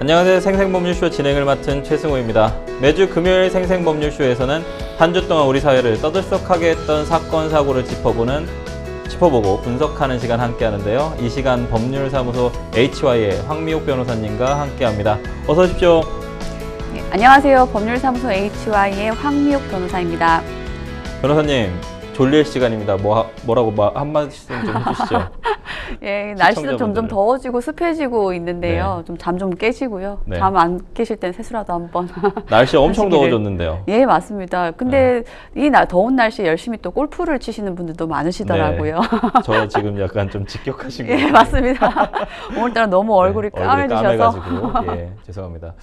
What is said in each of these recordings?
안녕하세요. 생생법률쇼 진행을 맡은 최승호입니다. 매주 금요일 생생법률쇼에서는 한 주 동안 우리 사회를 떠들썩하게 했던 사건, 사고를 짚어보고 분석하는 시간 함께 하는데요. 이 시간 법률사무소 HY의 황미옥 변호사님과 함께 합니다. 어서 오십시오. 네, 안녕하세요. 법률사무소 HY의 황미옥 변호사입니다. 변호사님, 졸릴 시간입니다. 뭐라고 한마디씩 좀 해주시죠. 예, 날씨도 점점 더워지고 습해지고 있는데요. 네. 좀 잠 좀 깨시고요. 네. 잠 안 깨실 땐 세수라도 한번. 날씨 엄청 하시기를. 더워졌는데요. 예, 맞습니다. 근데 이 더운 날씨에 열심히 또 골프를 치시는 분들도 많으시더라고요. 네. 저 지금 약간 좀 직격하신 것 같아요. 예, 맞습니다. 오늘따라 너무 얼굴이 까매지셔서. 까매가지고 예, 죄송합니다.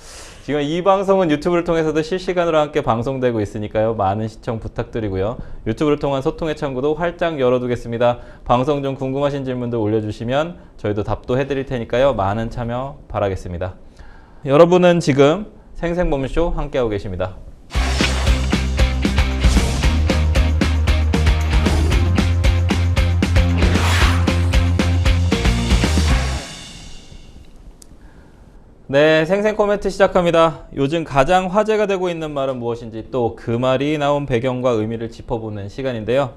지금 이 방송은 유튜브를 통해서도 실시간으로 함께 방송되고 있으니까요. 많은 시청 부탁드리고요. 유튜브를 통한 소통의 창구도 활짝 열어두겠습니다. 방송 중 궁금하신 질문도 올려주시면 저희도 답도 해드릴 테니까요. 많은 참여 바라겠습니다. 여러분은 지금 생생법률쇼 함께하고 계십니다. 네, 생생 코멘트 시작합니다. 요즘 가장 화제가 되고 있는 말은 무엇인지 또 그 말이 나온 배경과 의미를 짚어보는 시간인데요.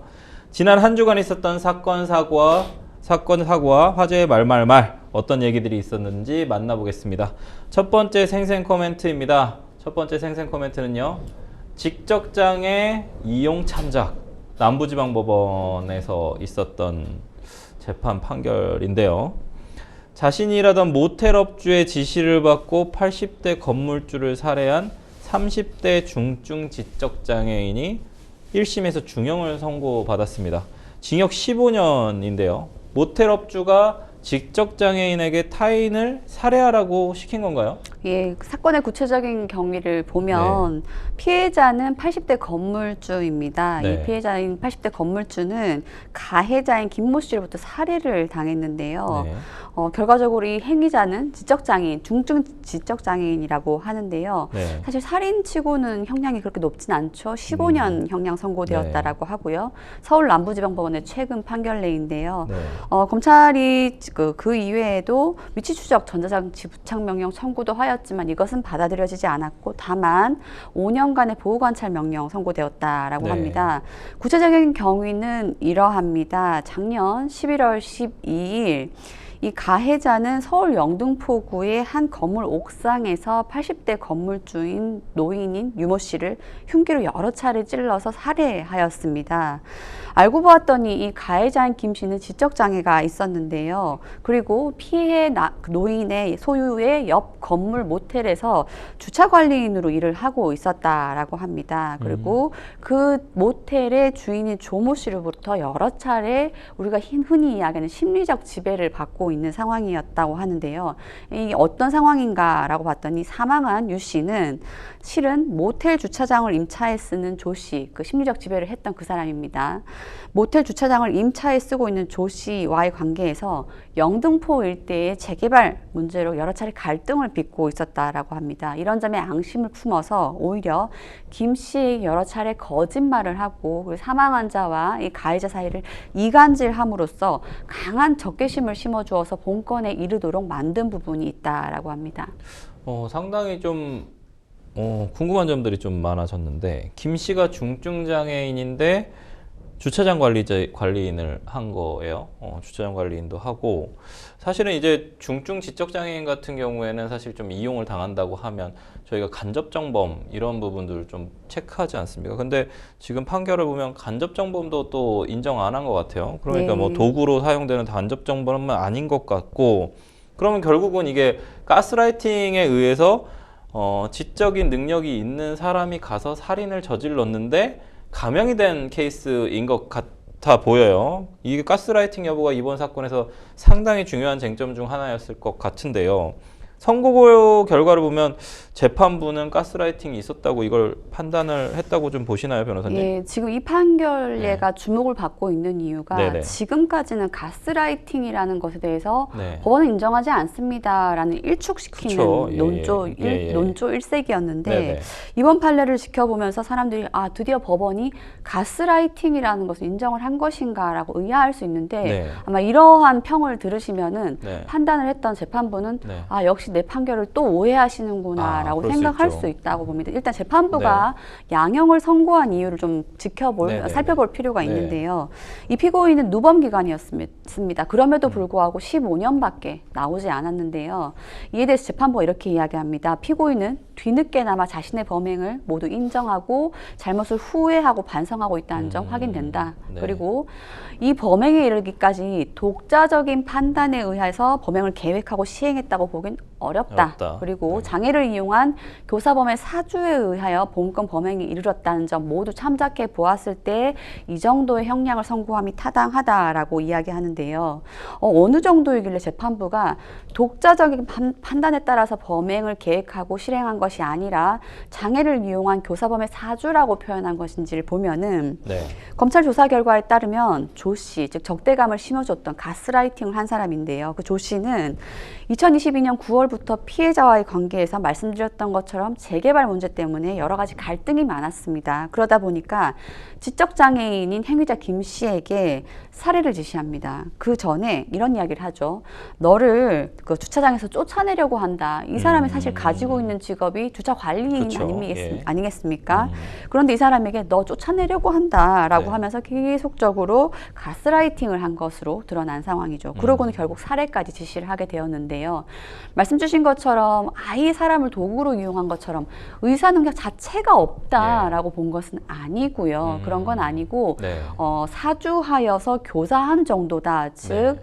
지난 한 주간 있었던 사건, 사고와 화제의 말말말 어떤 얘기들이 있었는지 만나보겠습니다. 첫 번째 생생 코멘트입니다. 첫 번째 생생 코멘트는요. 직접장애 이용 참작 남부지방법원에서 있었던 재판 판결인데요. 자신이 일하던 모텔업주의 지시를 받고 80대 건물주를 살해한 30대 중증 지적장애인이 1심에서 중형을 선고받았습니다. 징역 15년인데요. 모텔업주가 지적장애인에게 타인을 살해하라고 시킨 건가요? 예, 사건의 구체적인 경위를 보면 피해자는 80대 건물주입니다. 네. 이 피해자인 80대 건물주는 가해자인 김모 씨로부터 살해를 당했는데요. 네. 결과적으로 이 행위자는 지적장애인, 중증 지적장애인이라고 하는데요. 네. 사실 살인치고는 형량이 그렇게 높진 않죠. 15년 형량 선고되었다라고 하고요. 서울 남부지방법원의 최근 판결내인데요. 네. 검찰이 그 이외에도 위치추적 전자장치 부착명령 청구도 하였지만 이것은 받아들여지지 않았고 다만 5년간의 보호관찰 명령 선고되었다라고 네. 합니다. 구체적인 경위는 이러합니다. 작년 11월 12일 이 가해자는 서울 영등포구의 한 건물 옥상에서 80대 건물주인 노인인 유모 씨를 흉기로 여러 차례 찔러서 살해하였습니다. 알고 보았더니 이 가해자인 김 씨는 지적장애가 있었는데요. 그리고 피해 노인의 소유의 옆 건물 모텔에서 주차관리인으로 일을 하고 있었다라고 합니다. 그리고 그 모텔의 주인인 조모 씨로부터 여러 차례 우리가 흔히 이야기하는 심리적 지배를 받고 있는 상황이었다고 하는데요. 이 어떤 상황인가라고 봤더니 사망한 유 씨는 실은 모텔 주차장을 임차해 쓰는 조 씨, 그 심리적 지배를 했던 그 사람입니다. 모텔 주차장을 임차해 쓰고 있는 조 씨와의 관계에서 영등포 일대의 재개발 문제로 여러 차례 갈등을 빚고 있었다라고 합니다. 이런 점에 앙심을 품어서 오히려 김 씨에게 여러 차례 거짓말을 하고 그 사망 환자와 이 가해자 사이를 이간질함으로써 강한 적개심을 심어주어서 본건에 이르도록 만든 부분이 있다라고 합니다. 상당히 좀 궁금한 점들이 좀 많아졌는데 김 씨가 중증 장애인인데 주차장 관리인을 한 거예요. 주차장 관리인도 하고 사실은 이제 중증 지적 장애인 같은 경우에는 사실 좀 이용을 당한다고 하면 저희가 간접정범 이런 부분들을 좀 체크하지 않습니까? 근데 지금 판결을 보면 간접정범도 또 인정 안 한 것 같아요. 그러니까 뭐 도구로 사용되는 간접정범은 아닌 것 같고 그러면 결국은 이게 가스라이팅에 의해서 지적인 능력이 있는 사람이 가서 살인을 저질렀는데 감형이 된 케이스인 것 같아 보여요. 이게 가스라이팅 여부가 이번 사건에서 상당히 중요한 쟁점 중 하나였을 것 같은데요. 선고 결과를 보면 재판부는 가스라이팅이 있었다고 이걸 판단을 했다고 좀 보시나요, 변호사님? 예, 지금 이 판결례가 주목을 받고 있는 이유가 네네. 지금까지는 가스라이팅이라는 것에 대해서 네. 법원은 인정하지 않습니다라는 일축시키는 그쵸. 논조 일색이었는데 네네. 이번 판례를 지켜보면서 사람들이 드디어 법원이 가스라이팅이라는 것을 인정을 한 것인가라고 의아할 수 있는데 네. 아마 이러한 평을 들으시면은 네. 판단을 했던 재판부는 네. 역시 혹시 내 판결을 또 오해하시는구나라고 그럴 수 생각할 있죠. 수 있다고 봅니다. 일단 재판부가 양형을 선고한 이유를 좀 네네네. 살펴볼 필요가 네. 있는데요. 이 피고인은 누범 기간이었습니다. 그럼에도 불구하고 15년밖에 나오지 않았는데요. 이에 대해서 재판부가 이렇게 이야기합니다. 피고인은 뒤늦게나마 자신의 범행을 모두 인정하고 잘못을 후회하고 반성하고 있다는 점 확인된다. 네. 그리고 이 범행에 이르기까지 독자적인 판단에 의해서 범행을 계획하고 시행했다고 보긴 어렵다. 그리고 네. 장애를 이용한 교사범의 사주에 의하여 본건 범행이 이르렀다는 점 모두 참작해 보았을 때 이 정도의 형량을 선고함이 타당하다라고 이야기하는데요. 어느 정도이길래 재판부가 독자적인 판단에 따라서 범행을 계획하고 실행한 것이 아니라 장애를 이용한 교사범의 사주라고 표현한 것인지를 보면은 네. 검찰 조사 결과에 따르면 조 씨, 즉 적대감을 심어줬던 가스라이팅을 한 사람인데요. 그 조 씨는 2022년 9월부터 피해자와의 관계에서 말씀드렸던 것처럼 재개발 문제 때문에 여러 가지 갈등이 많았습니다. 그러다 보니까 지적장애인인 행위자 김 씨에게 살해를 지시합니다. 그 전에 이런 이야기를 하죠. 너를 그 주차장에서 쫓아내려고 한다. 이 사람이 사실 가지고 있는 직업이 주차 관리인 그쵸. 아니겠습니까? 그런데 이 사람에게 너 쫓아내려고 한다라고 네. 하면서 계속적으로 가스라이팅을 한 것으로 드러난 상황이죠. 그러고는 결국 살해까지 지시를 하게 되었는데요. 말씀 주신 것처럼 아예 사람을 도구로 이용한 것처럼 의사 능력 자체가 없다라고 본 것은 아니고요. 그런 건 아니고 네. 사주하여서 교사한 정도다. 즉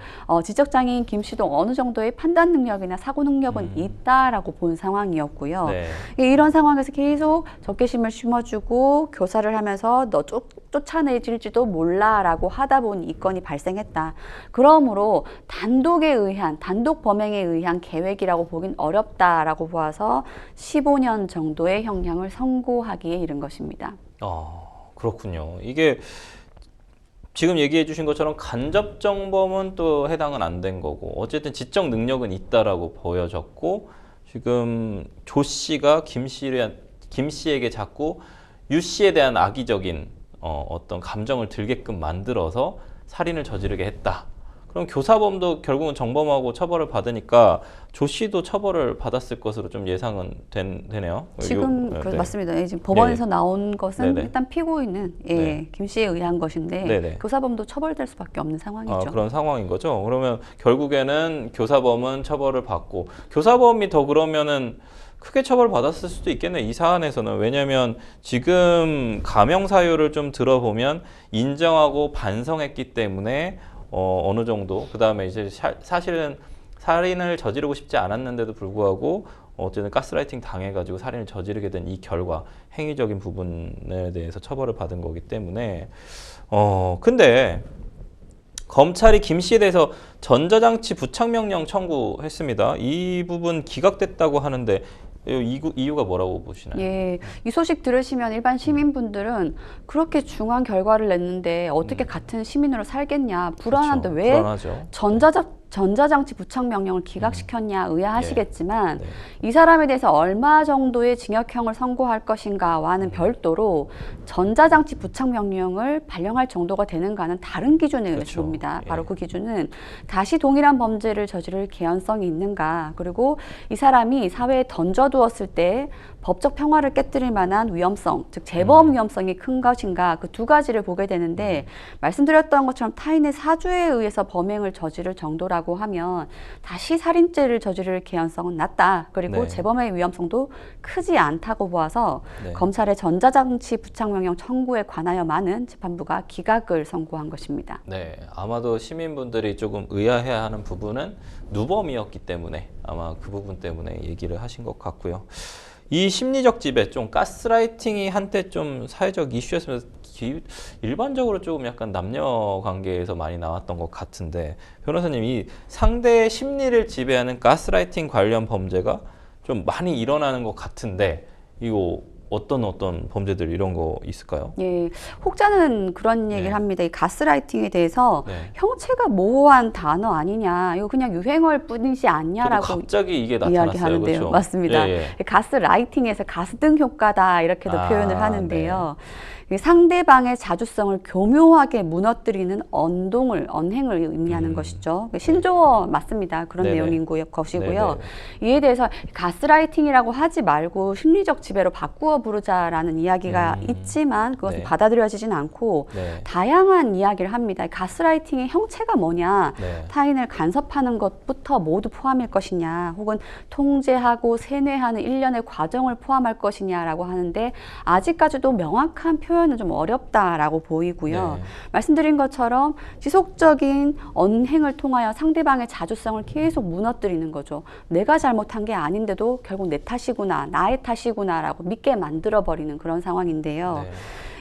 지적장애인 김 씨도 어느 정도의 판단 능력이나 사고 능력은 있다라고 본 상황이었고요. 네. 이런 상황에서 계속 적개심을 심어주고 교사를 하면서 너 쫓아내질지도 몰라라고 하다 보니 이 건이 발생했다. 그러므로 단독 범행에 의한 계획이라고 보긴 어렵다라고 보아서 15년 정도의 형량을 선고하기에 이른 것입니다. 그렇군요. 이게 지금 얘기해 주신 것처럼 간접정범은 또 해당은 안 된 거고 어쨌든 지적 능력은 있다라고 보여졌고 지금 조 씨가 김 씨에게 자꾸 유 씨에 대한 악의적인 어떤 감정을 들게끔 만들어서 살인을 저지르게 했다. 그럼 교사범도 결국은 정범하고 처벌을 받으니까 조 씨도 처벌을 받았을 것으로 좀 예상은 되네요. 지금 네. 맞습니다. 지금 법원에서 나온 것은 네네. 일단 피고인은 네. 김 씨에 의한 것인데 네네. 교사범도 처벌될 수밖에 없는 상황이죠. 그런 상황인 거죠. 그러면 결국에는 교사범은 처벌을 받고 교사범이 더 그러면은 크게 처벌받았을 수도 있겠네. 이 사안에서는. 왜냐하면 지금 감형 사유를 좀 들어보면 인정하고 반성했기 때문에 어느 정도 그다음에 이제 사실은 살인을 저지르고 싶지 않았는데도 불구하고 어쨌든 가스라이팅 당해가지고 살인을 저지르게 된 이 결과 행위적인 부분에 대해서 처벌을 받은 거기 때문에 근데 검찰이 김 씨에 대해서 전자장치 부착명령 청구했습니다. 이 부분 기각됐다고 하는데 이유가 뭐라고 보시나요? 예, 이 소식 들으시면 일반 시민분들은 그렇게 중한 결과를 냈는데 어떻게 같은 시민으로 살겠냐, 불안한데 그렇죠. 왜 불안하죠. 전자장치 부착 명령을 기각시켰냐 의아하시겠지만 네. 이 사람에 대해서 얼마 정도의 징역형을 선고할 것인가와는 별도로 전자장치 부착 명령을 발령할 정도가 되는가는 다른 기준에 의해서 그렇죠. 봅니다. 예. 바로 그 기준은 다시 동일한 범죄를 저지를 개연성이 있는가, 그리고 이 사람이 사회에 던져두었을 때 법적 평화를 깨뜨릴 만한 위험성, 즉 재범 위험성이 큰 것인가, 그 두 가지를 보게 되는데 말씀드렸던 것처럼 타인의 사주에 의해서 범행을 저지를 정도라고 하면 다시 살인죄를 저지를 개연성은 낮다. 그리고 네. 재범의 위험성도 크지 않다고 보아서 네. 검찰의 전자장치 부착명령 청구에 관하여만은 재판부가 기각을 선고한 것입니다. 네, 아마도 시민분들이 조금 의아해하는 부분은 누범이었기 때문에 아마 그 부분 때문에 얘기를 하신 것 같고요. 이 심리적 지배, 좀 가스라이팅이 한때 좀 사회적 이슈였으면서 일반적으로 조금 약간 남녀 관계에서 많이 나왔던 것 같은데 변호사님, 이 상대의 심리를 지배하는 가스라이팅 관련 범죄가 좀 많이 일어나는 것 같은데 이거 어떤 범죄들 이런 거 있을까요? 예, 혹자는 그런 얘기를 네. 합니다. 이 가스라이팅에 대해서 네. 형체가 모호한 단어 아니냐, 이거 그냥 유행어일 뿐이지 저도 않냐라고 갑자기 이게 나타났어요. 이야기하는데요. 그렇죠? 맞습니다. 예, 예. 가스라이팅에서 가스등 효과다 이렇게도 표현을 네. 하는데요. 이 상대방의 자주성을 교묘하게 무너뜨리는 언행을 의미하는 것이죠. 신조어 맞습니다. 그런 네네. 내용인 것이고요. 네네. 이에 대해서 가스라이팅이라고 하지 말고 심리적 지배로 바꾸어 부르자라는 이야기가 있지만 그것은 네. 받아들여지진 않고 네. 다양한 이야기를 합니다. 가스라이팅의 형체가 뭐냐, 네. 타인을 간섭하는 것부터 모두 포함일 것이냐, 혹은 통제하고 세뇌하는 일련의 과정을 포함할 것이냐라고 하는데 아직까지도 명확한 표현은 좀 어렵다라고 보이고요. 네. 말씀드린 것처럼 지속적인 언행을 통하여 상대방의 자주성을 계속 무너뜨리는 거죠. 내가 잘못한 게 아닌데도 결국 내 탓이구나, 나의 탓이구나라고 믿게 만들어버리는 그런 상황인데요. 네.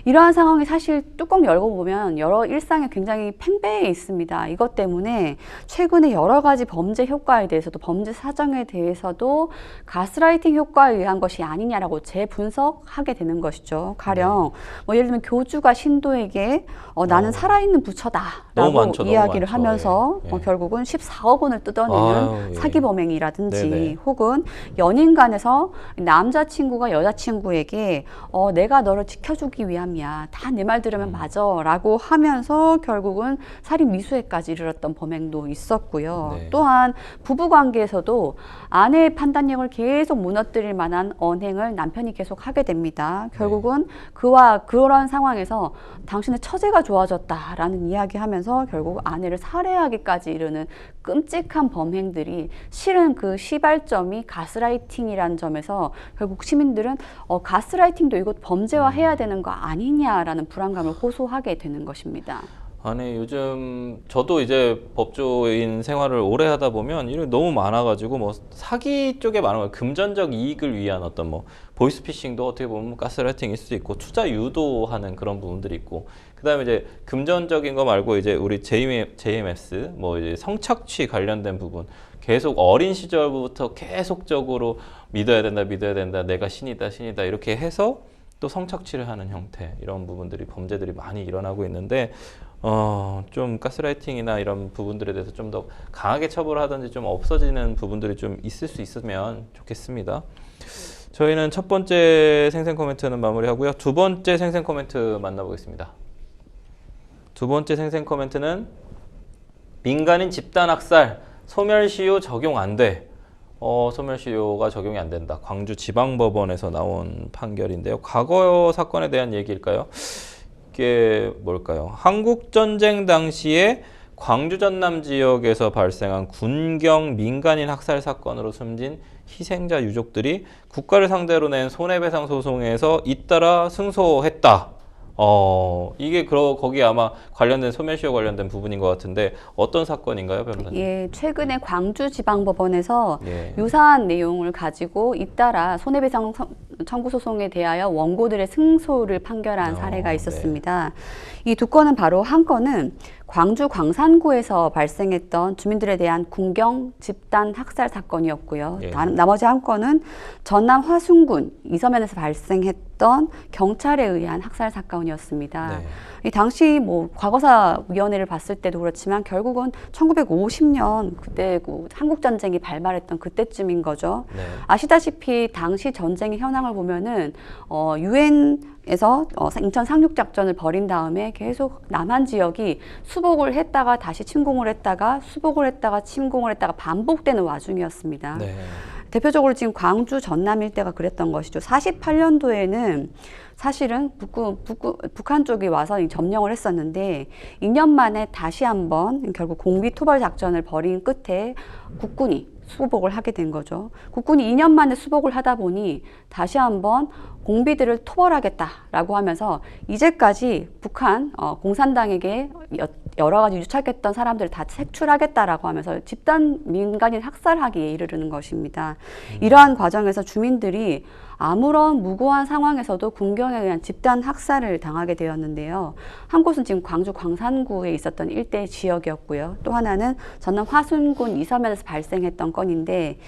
이러한 상황이 사실 뚜껑 열고 보면 여러 일상에 굉장히 팽배해 있습니다. 이것 때문에 최근에 여러 가지 범죄 효과에 대해서도 범죄 사정에 대해서도 가스라이팅 효과에 의한 것이 아니냐라고 재분석하게 되는 것이죠. 가령 뭐 예를 들면 교주가 신도에게 나는 살아있는 너무 부처다라고 많죠, 너무 이야기를 많죠. 하면서 예. 예. 결국은 14억 원을 뜯어내는 아유, 예. 사기 범행이라든지 네네. 혹은 연인 간에서 남자친구가 여자친구에게 내가 너를 지켜주기 위함이야. 다 내 말 들으면 맞아. 라고 하면서 결국은 살인 미수에까지 이르렀던 범행도 있었고요. 네. 또한 부부 관계에서도 아내의 판단력을 계속 무너뜨릴 만한 언행을 남편이 계속 하게 됩니다. 결국은 그와 그런 상황에서 당신의 처제가 좋아졌다라는 이야기하면서 결국 아내를 살해하기까지 이르는 끔찍한 범행들이 실은 그 시발점이 가스라이팅이라는 점에서 결국 시민들은 가스라이팅도 이것 범죄화해야 되는 거 아니냐라는 불안감을 호소하게 되는 것입니다. 아니 요즘 저도 이제 법조인 생활을 오래 하다 보면 이런 너무 많아가지고 뭐 사기 쪽에 많은 거예요. 금전적 이익을 위한 어떤 뭐 보이스피싱도 어떻게 보면 가스라이팅일 수도 있고 투자 유도하는 그런 부분들이 있고 그다음에 이제 금전적인 거 말고 이제 우리 JMS 뭐 이제 성착취 관련된 부분 계속 어린 시절부터 계속적으로 믿어야 된다 내가 신이다 이렇게 해서 또 성착취를 하는 형태 이런 부분들이 범죄들이 많이 일어나고 있는데 좀 가스라이팅이나 이런 부분들에 대해서 좀 더 강하게 처벌하든지 좀 없어지는 부분들이 좀 있을 수 있으면 좋겠습니다. 저희는 첫 번째 생생 코멘트는 마무리하고요. 두 번째 생생 코멘트 만나보겠습니다. 두 번째 생생 코멘트는 민간인 집단학살 소멸시효 적용 안 돼. 소멸시효가 적용이 안 된다. 광주지방법원에서 나온 판결인데요. 과거 사건에 대한 얘기일까요? 이게 뭘까요? 한국전쟁 당시에 광주 전남 지역에서 발생한 군경 민간인 학살 사건으로 숨진 희생자 유족들이 국가를 상대로 낸 손해배상 소송에서 잇따라 승소했다. 이게 거기 아마 관련된 소멸시효 관련된 부분인 것 같은데 어떤 사건인가요, 변호사님? 예, 최근에 광주지방법원에서 예. 유사한 내용을 가지고 잇따라 손해배상 청구 소송에 대하여 원고들의 승소를 판결한 사례가 있었습니다. 이 두 건은 바로 한 건은 광주 광산구에서 발생했던 주민들에 대한 군경 집단 학살 사건이었고요. 예. 나머지 한 건은 전남 화순군 이서면에서 발생했던 경찰에 의한 학살 사건이었습니다. 네. 이 당시 뭐 과거사 위원회를 봤을 때도 그렇지만 결국은 1950년 그때 한국 전쟁이 발발했던 그때쯤인 거죠. 네. 아시다시피 당시 전쟁의 현황을 보면은 유엔에서 인천 상륙 작전을 벌인 다음에 계속 남한 지역이 수복을 했다가 다시 침공을 했다가 수복을 했다가 침공을 했다가 반복되는 와중이었습니다. 네. 대표적으로 지금 광주 전남 일대가 그랬던 것이죠. 48년도에는 사실은 북한 쪽이 와서 점령을 했었는데 2년 만에 다시 한번 결국 공비 토벌 작전을 벌인 끝에 국군이 수복을 하게 된 거죠. 국군이 2년 만에 수복을 하다 보니 다시 한번 공비들을 토벌하겠다라고 하면서 이제까지 북한 공산당에게 여러 가지 유착했던 사람들을 다 색출하겠다라고 하면서 집단 민간인 학살하기에 이르르는 것입니다. 이러한 과정에서 주민들이 아무런 무고한 상황에서도 군경에 의한 집단 학살을 당하게 되었는데요. 한 곳은 지금 광주 광산구에 있었던 일대 지역이었고요. 또 하나는 전남 화순군 이서면에서 발생했던 건인데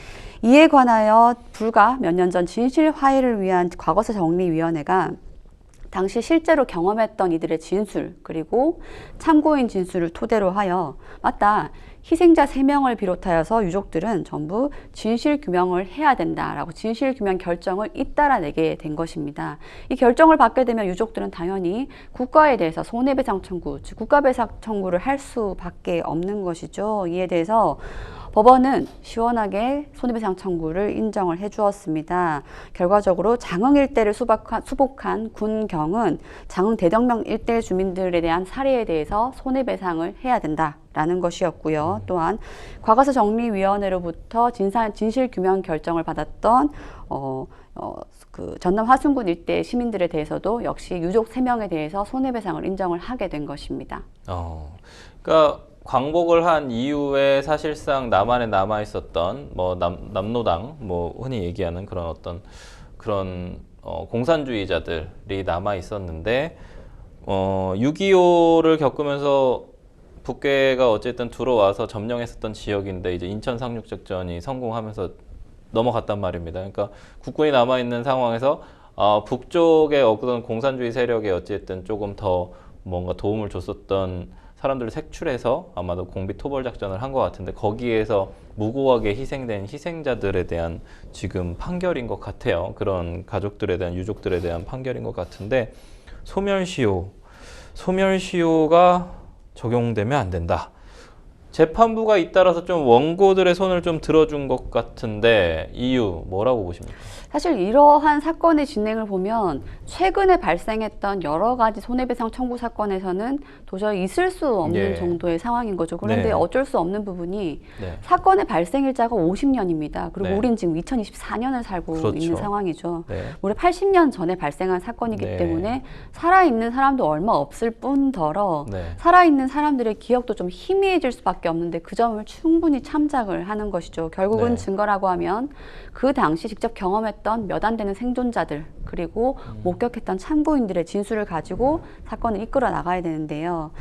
이에 관하여 불과 몇 년 전 진실화해를 위한 과거사 정리위원회가 당시 실제로 경험했던 이들의 진술 그리고 참고인 진술을 토대로 하여 맞다. 희생자 3명을 비롯하여서 유족들은 전부 진실규명을 해야 된다라고 진실규명 결정을 잇따라 내게 된 것입니다. 이 결정을 받게 되면 유족들은 당연히 국가에 대해서 손해배상 청구, 즉 국가배상 청구를 할 수밖에 없는 것이죠. 이에 대해서 법원은 시원하게 손해배상 청구를 인정을 해주었습니다. 결과적으로 장흥 일대를 수복한 군경은 장흥 대덕명 일대 주민들에 대한 살해에 대해서 손해배상을 해야 된다라는 것이었고요. 또한 과거사 정리위원회로부터 진실규명 결정을 받았던 그 전남 화순군 일대 시민들에 대해서도 역시 유족 3명에 대해서 손해배상을 인정을 하게 된 것입니다. 그러니까 광복을 한 이후에 사실상 남한에 남아 있었던 뭐 남노당 뭐 흔히 얘기하는 그런 어떤 그런 공산주의자들이 남아 있었는데 6.25를 겪으면서 북괴가 어쨌든 들어와서 점령했었던 지역인데 이제 인천 상륙작전이 성공하면서 넘어갔단 말입니다. 그러니까 국군이 남아 있는 상황에서 북쪽의 어떤 공산주의 세력에 어쨌든 조금 더 뭔가 도움을 줬었던 사람들을 색출해서 아마도 공비 토벌 작전을 한 것 같은데 거기에서 무고하게 희생된 희생자들에 대한 지금 판결인 것 같아요. 그런 가족들에 대한 유족들에 대한 판결인 것 같은데 소멸시효가 적용되면 안 된다. 재판부가 잇따라서 좀 원고들의 손을 좀 들어준 것 같은데 이유 뭐라고 보십니까? 사실 이러한 사건의 진행을 보면 최근에 발생했던 여러 가지 손해배상 청구 사건에서는 도저히 있을 수 없는 정도의 상황인 거죠. 그런데 어쩔 수 없는 부분이 사건의 발생일자가 50년입니다. 그리고 우린 지금 2024년을 살고 있는 상황이죠. 무려 80년 전에 발생한 사건이기 때문에 살아있는 사람도 얼마 없을 뿐더러 살아있는 사람들의 기억도 좀 희미해질 수밖에 없는데 그 점을 충분히 참작을 하는 것이죠. 결국은 증거라고 하면 그 당시 직접 경험했던 몇 안 되는 생존자들 그리고 목격했던 참고인들의 진술을 가지고 사건을 이끌어 나가야 되는데요.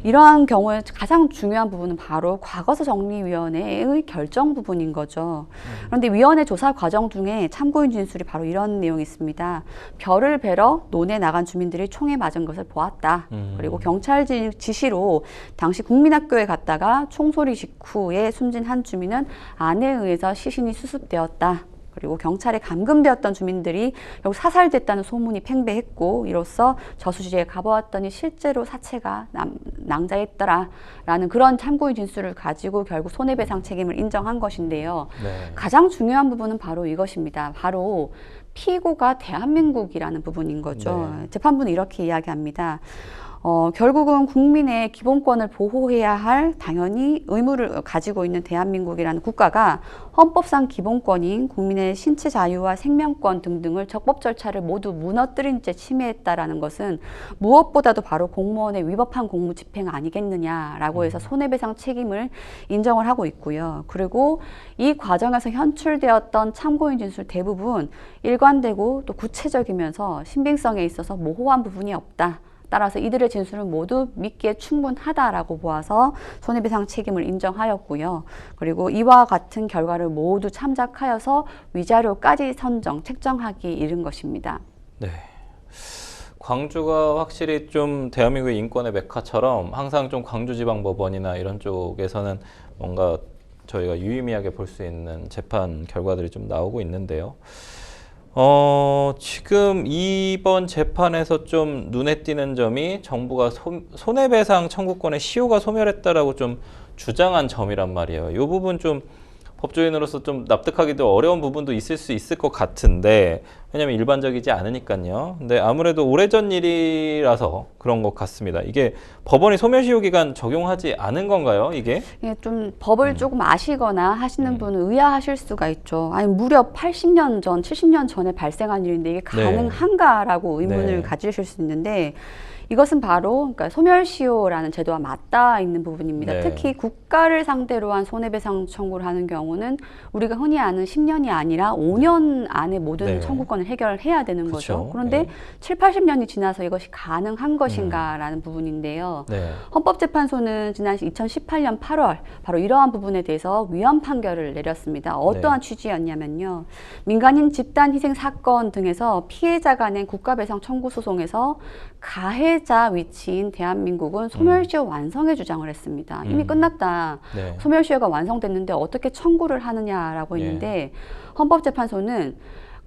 이러한 경우에 가장 중요한 부분은 바로 과거사 정리위원회의 결정 부분인 거죠. 그런데 위원회 조사 과정 중에 참고인 진술이 바로 이런 내용이 있습니다. 별을 베러 논에 나간 주민들이 총에 맞은 것을 보았다. 그리고 경찰 지시로 당시 국민학교에 갔다가 총소리 직후에 숨진 한 주민은 안에 의해서 시신이 수습되었다. 그리고 경찰에 감금되었던 주민들이 결국 사살됐다는 소문이 팽배했고 이로써 저수지에 가보았더니 실제로 사체가 낭자했더라라는 그런 참고인 진술을 가지고 결국 손해배상 책임을 인정한 것인데요. 가장 중요한 부분은 바로 이것입니다. 바로 피고가 대한민국이라는 부분인 거죠. 재판부는 이렇게 이야기합니다. 결국은 국민의 기본권을 보호해야 할 당연히 의무를 가지고 있는 대한민국이라는 국가가 헌법상 기본권인 국민의 신체 자유와 생명권 등등을 적법 절차를 모두 무너뜨린 채 침해했다라는 것은 무엇보다도 바로 공무원의 위법한 공무 집행 아니겠느냐라고 해서 손해배상 책임을 인정을 하고 있고요. 그리고 이 과정에서 현출되었던 참고인 진술 대부분 일관되고 또 구체적이면서 신빙성에 있어서 모호한 부분이 없다. 따라서 이들의 진술은 모두 믿기에 충분하다라고 보아서 손해배상 책임을 인정하였고요. 그리고 이와 같은 결과를 모두 참작하여서 위자료까지 책정하기 이른 것입니다. 네. 광주가 확실히 좀 대한민국의 인권의 메카처럼 항상 좀 광주지방법원이나 이런 쪽에서는 뭔가 저희가 유의미하게 볼 수 있는 재판 결과들이 좀 나오고 있는데요. 지금 이번 재판에서 좀 눈에 띄는 점이 정부가 손해배상 청구권의 시효가 소멸했다라고 좀 주장한 점이란 말이에요. 이 부분 좀 법조인으로서 좀 납득하기도 어려운 부분도 있을 수 있을 것 같은데 왜냐하면 일반적이지 않으니까요. 근데 아무래도 오래전 일이라서 그런 것 같습니다. 이게 법원이 소멸시효 기간 적용하지 않은 건가요? 이게 좀 법을 조금 아시거나 하시는 분은 의아하실 수가 있죠. 아니 무려 80년 전, 70년 전에 발생한 일인데 이게 가능한가라고 의문을 가지실 수 있는데 이것은 바로 그러니까 소멸시효라는 제도와 맞닿아 있는 부분입니다. 네. 특히 국가를 상대로 한 손해배상 청구를 하는 경우는 우리가 흔히 아는 10년이 아니라 5년 안에 모든 네. 청구권을 해결해야 되는 그쵸. 거죠. 그런데 네. 7, 80년이 지나서 이것이 가능한 것인가라는 부분인데요. 네. 헌법재판소는 지난 2018년 8월 바로 이러한 부분에 대해서 위헌 판결을 내렸습니다. 어떠한 취지였냐면요. 민간인 집단 희생 사건 등에서 피해자가 낸 국가배상 청구 소송에서 가해자 위치인 대한민국은 소멸시효 완성의 주장을 했습니다. 이미 끝났다. 네. 소멸시효가 완성됐는데 어떻게 청구를 하느냐라고 했는데 헌법재판소는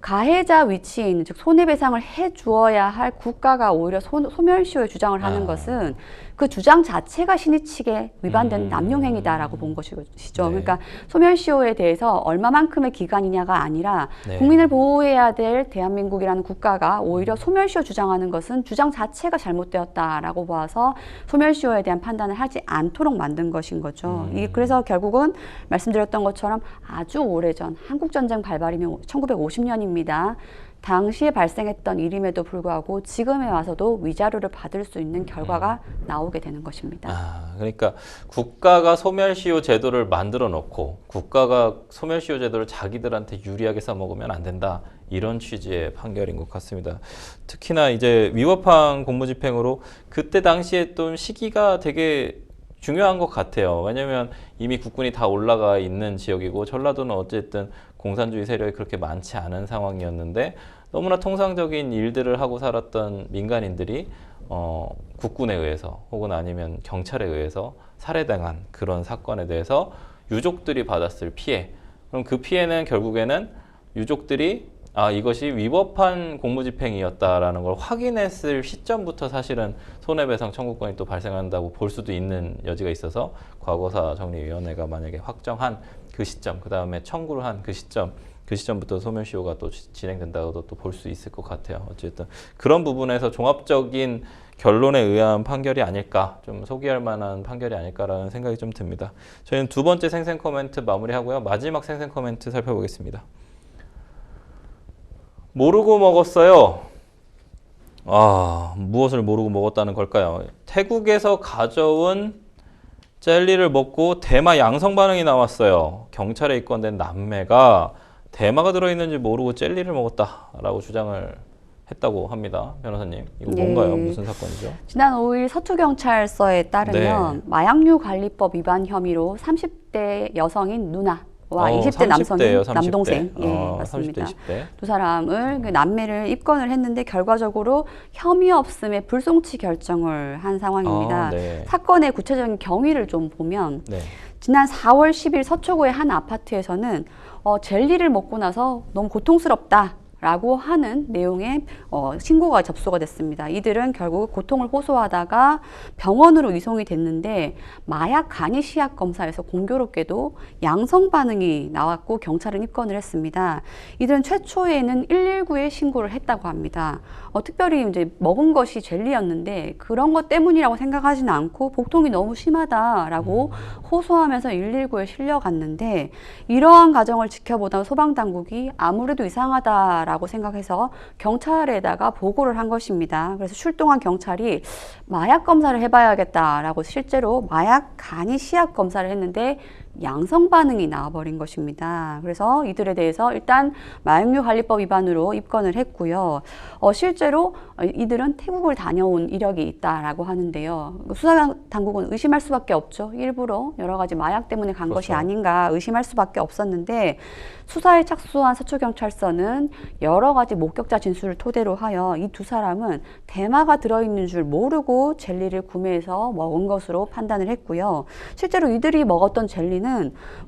가해자 위치에 있는 즉 손해배상을 해주어야 할 국가가 오히려 소멸시효의 주장을 하는 것은 그 주장 자체가 신의칙에 위반된 남용행위다라고 본 것이죠. 네. 그러니까 소멸시효에 대해서 얼마만큼의 기간이냐가 아니라 네. 국민을 보호해야 될 대한민국이라는 국가가 오히려 소멸시효 주장하는 것은 주장 자체가 잘못되었다라고 봐서 소멸시효에 대한 판단을 하지 않도록 만든 것인 거죠. 그래서 결국은 말씀드렸던 것처럼 아주 오래전 한국전쟁 발발이면 1950년입니다. 당시에 발생했던 일임에도 불구하고 지금에 와서도 위자료를 받을 수 있는 결과가 나오게 되는 것입니다. 그러니까 국가가 소멸시효 제도를 만들어 놓고 국가가 소멸시효 제도를 자기들한테 유리하게 써먹으면 안 된다. 이런 취지의 판결인 것 같습니다. 특히나 이제 위법한 공무집행으로 그때 당시에 했던 시기가 되게 중요한 것 같아요. 왜냐하면 이미 국군이 다 올라가 있는 지역이고 전라도는 어쨌든 공산주의 세력이 그렇게 많지 않은 상황이었는데 너무나 통상적인 일들을 하고 살았던 민간인들이 국군에 의해서 혹은 아니면 경찰에 의해서 살해당한 그런 사건에 대해서 유족들이 받았을 피해, 그럼 그 피해는 결국에는 유족들이 이것이 위법한 공무집행이었다라는 걸 확인했을 시점부터 사실은 손해배상 청구권이 또 발생한다고 볼 수도 있는 여지가 있어서 과거사 정리위원회가 만약에 확정한 그 시점, 그 다음에 청구를 한 그 시점부터 소멸시효가 또 진행된다고도 또 볼 수 있을 것 같아요. 어쨌든 그런 부분에서 종합적인 결론에 의한 판결이 아닐까, 좀 소개할 만한 판결이 아닐까라는 생각이 좀 듭니다. 저희는 두 번째 생생 코멘트 마무리하고요. 마지막 생생 코멘트 살펴보겠습니다. 모르고 먹었어요. 무엇을 모르고 먹었다는 걸까요? 태국에서 가져온 젤리를 먹고 대마 양성 반응이 나왔어요. 경찰에 입건된 남매가 대마가 들어있는지 모르고 젤리를 먹었다라고 주장을 했다고 합니다. 변호사님, 이거 뭔가요? 무슨 사건이죠? 지난 5일 서초경찰서에 따르면 마약류 관리법 위반 혐의로 30대 여성인 누나와 20대 남성인 30대예요, 남동생, 맞습니다. 30대, 20대. 두 사람을 그 남매를 입건을 했는데 결과적으로 혐의 없음의 불송치 결정을 한 상황입니다. 네. 사건의 구체적인 경위를 좀 보면 지난 4월 10일 서초구의 한 아파트에서는 젤리를 먹고 나서 너무 고통스럽다 라고 하는 내용의 신고가 접수가 됐습니다. 이들은 결국 고통을 호소하다가 병원으로 이송이 됐는데 마약 간이 시약 검사에서 공교롭게도 양성 반응이 나왔고 경찰은 입건을 했습니다. 이들은 최초에는 119에 신고를 했다고 합니다. 특별히 이제 먹은 것이 젤리였는데 그런 것 때문이라고 생각하지는 않고 복통이 너무 심하다라고 호소하면서 119에 실려갔는데 이러한 과정을 지켜보던 소방당국이 아무래도 이상하다라고 생각해서 경찰에다가 보고를 한 것입니다. 그래서 출동한 경찰이 마약 검사를 해봐야겠다라고 실제로 마약 간이 시약 검사를 했는데 양성 반응이 나와버린 것입니다. 그래서 이들에 대해서 일단 마약류 관리법 위반으로 입건을 했고요. 실제로 이들은 태국을 다녀온 이력이 있다라고 하는데요. 수사 당국은 의심할 수밖에 없죠. 일부러 여러 가지 마약 때문에 간 것이 아닌가 의심할 수밖에 없었는데 수사에 착수한 서초경찰서는 여러 가지 목격자 진술을 토대로 하여 이 두 사람은 대마가 들어있는 줄 모르고 젤리를 구매해서 먹은 것으로 판단을 했고요. 실제로 이들이 먹었던 젤리는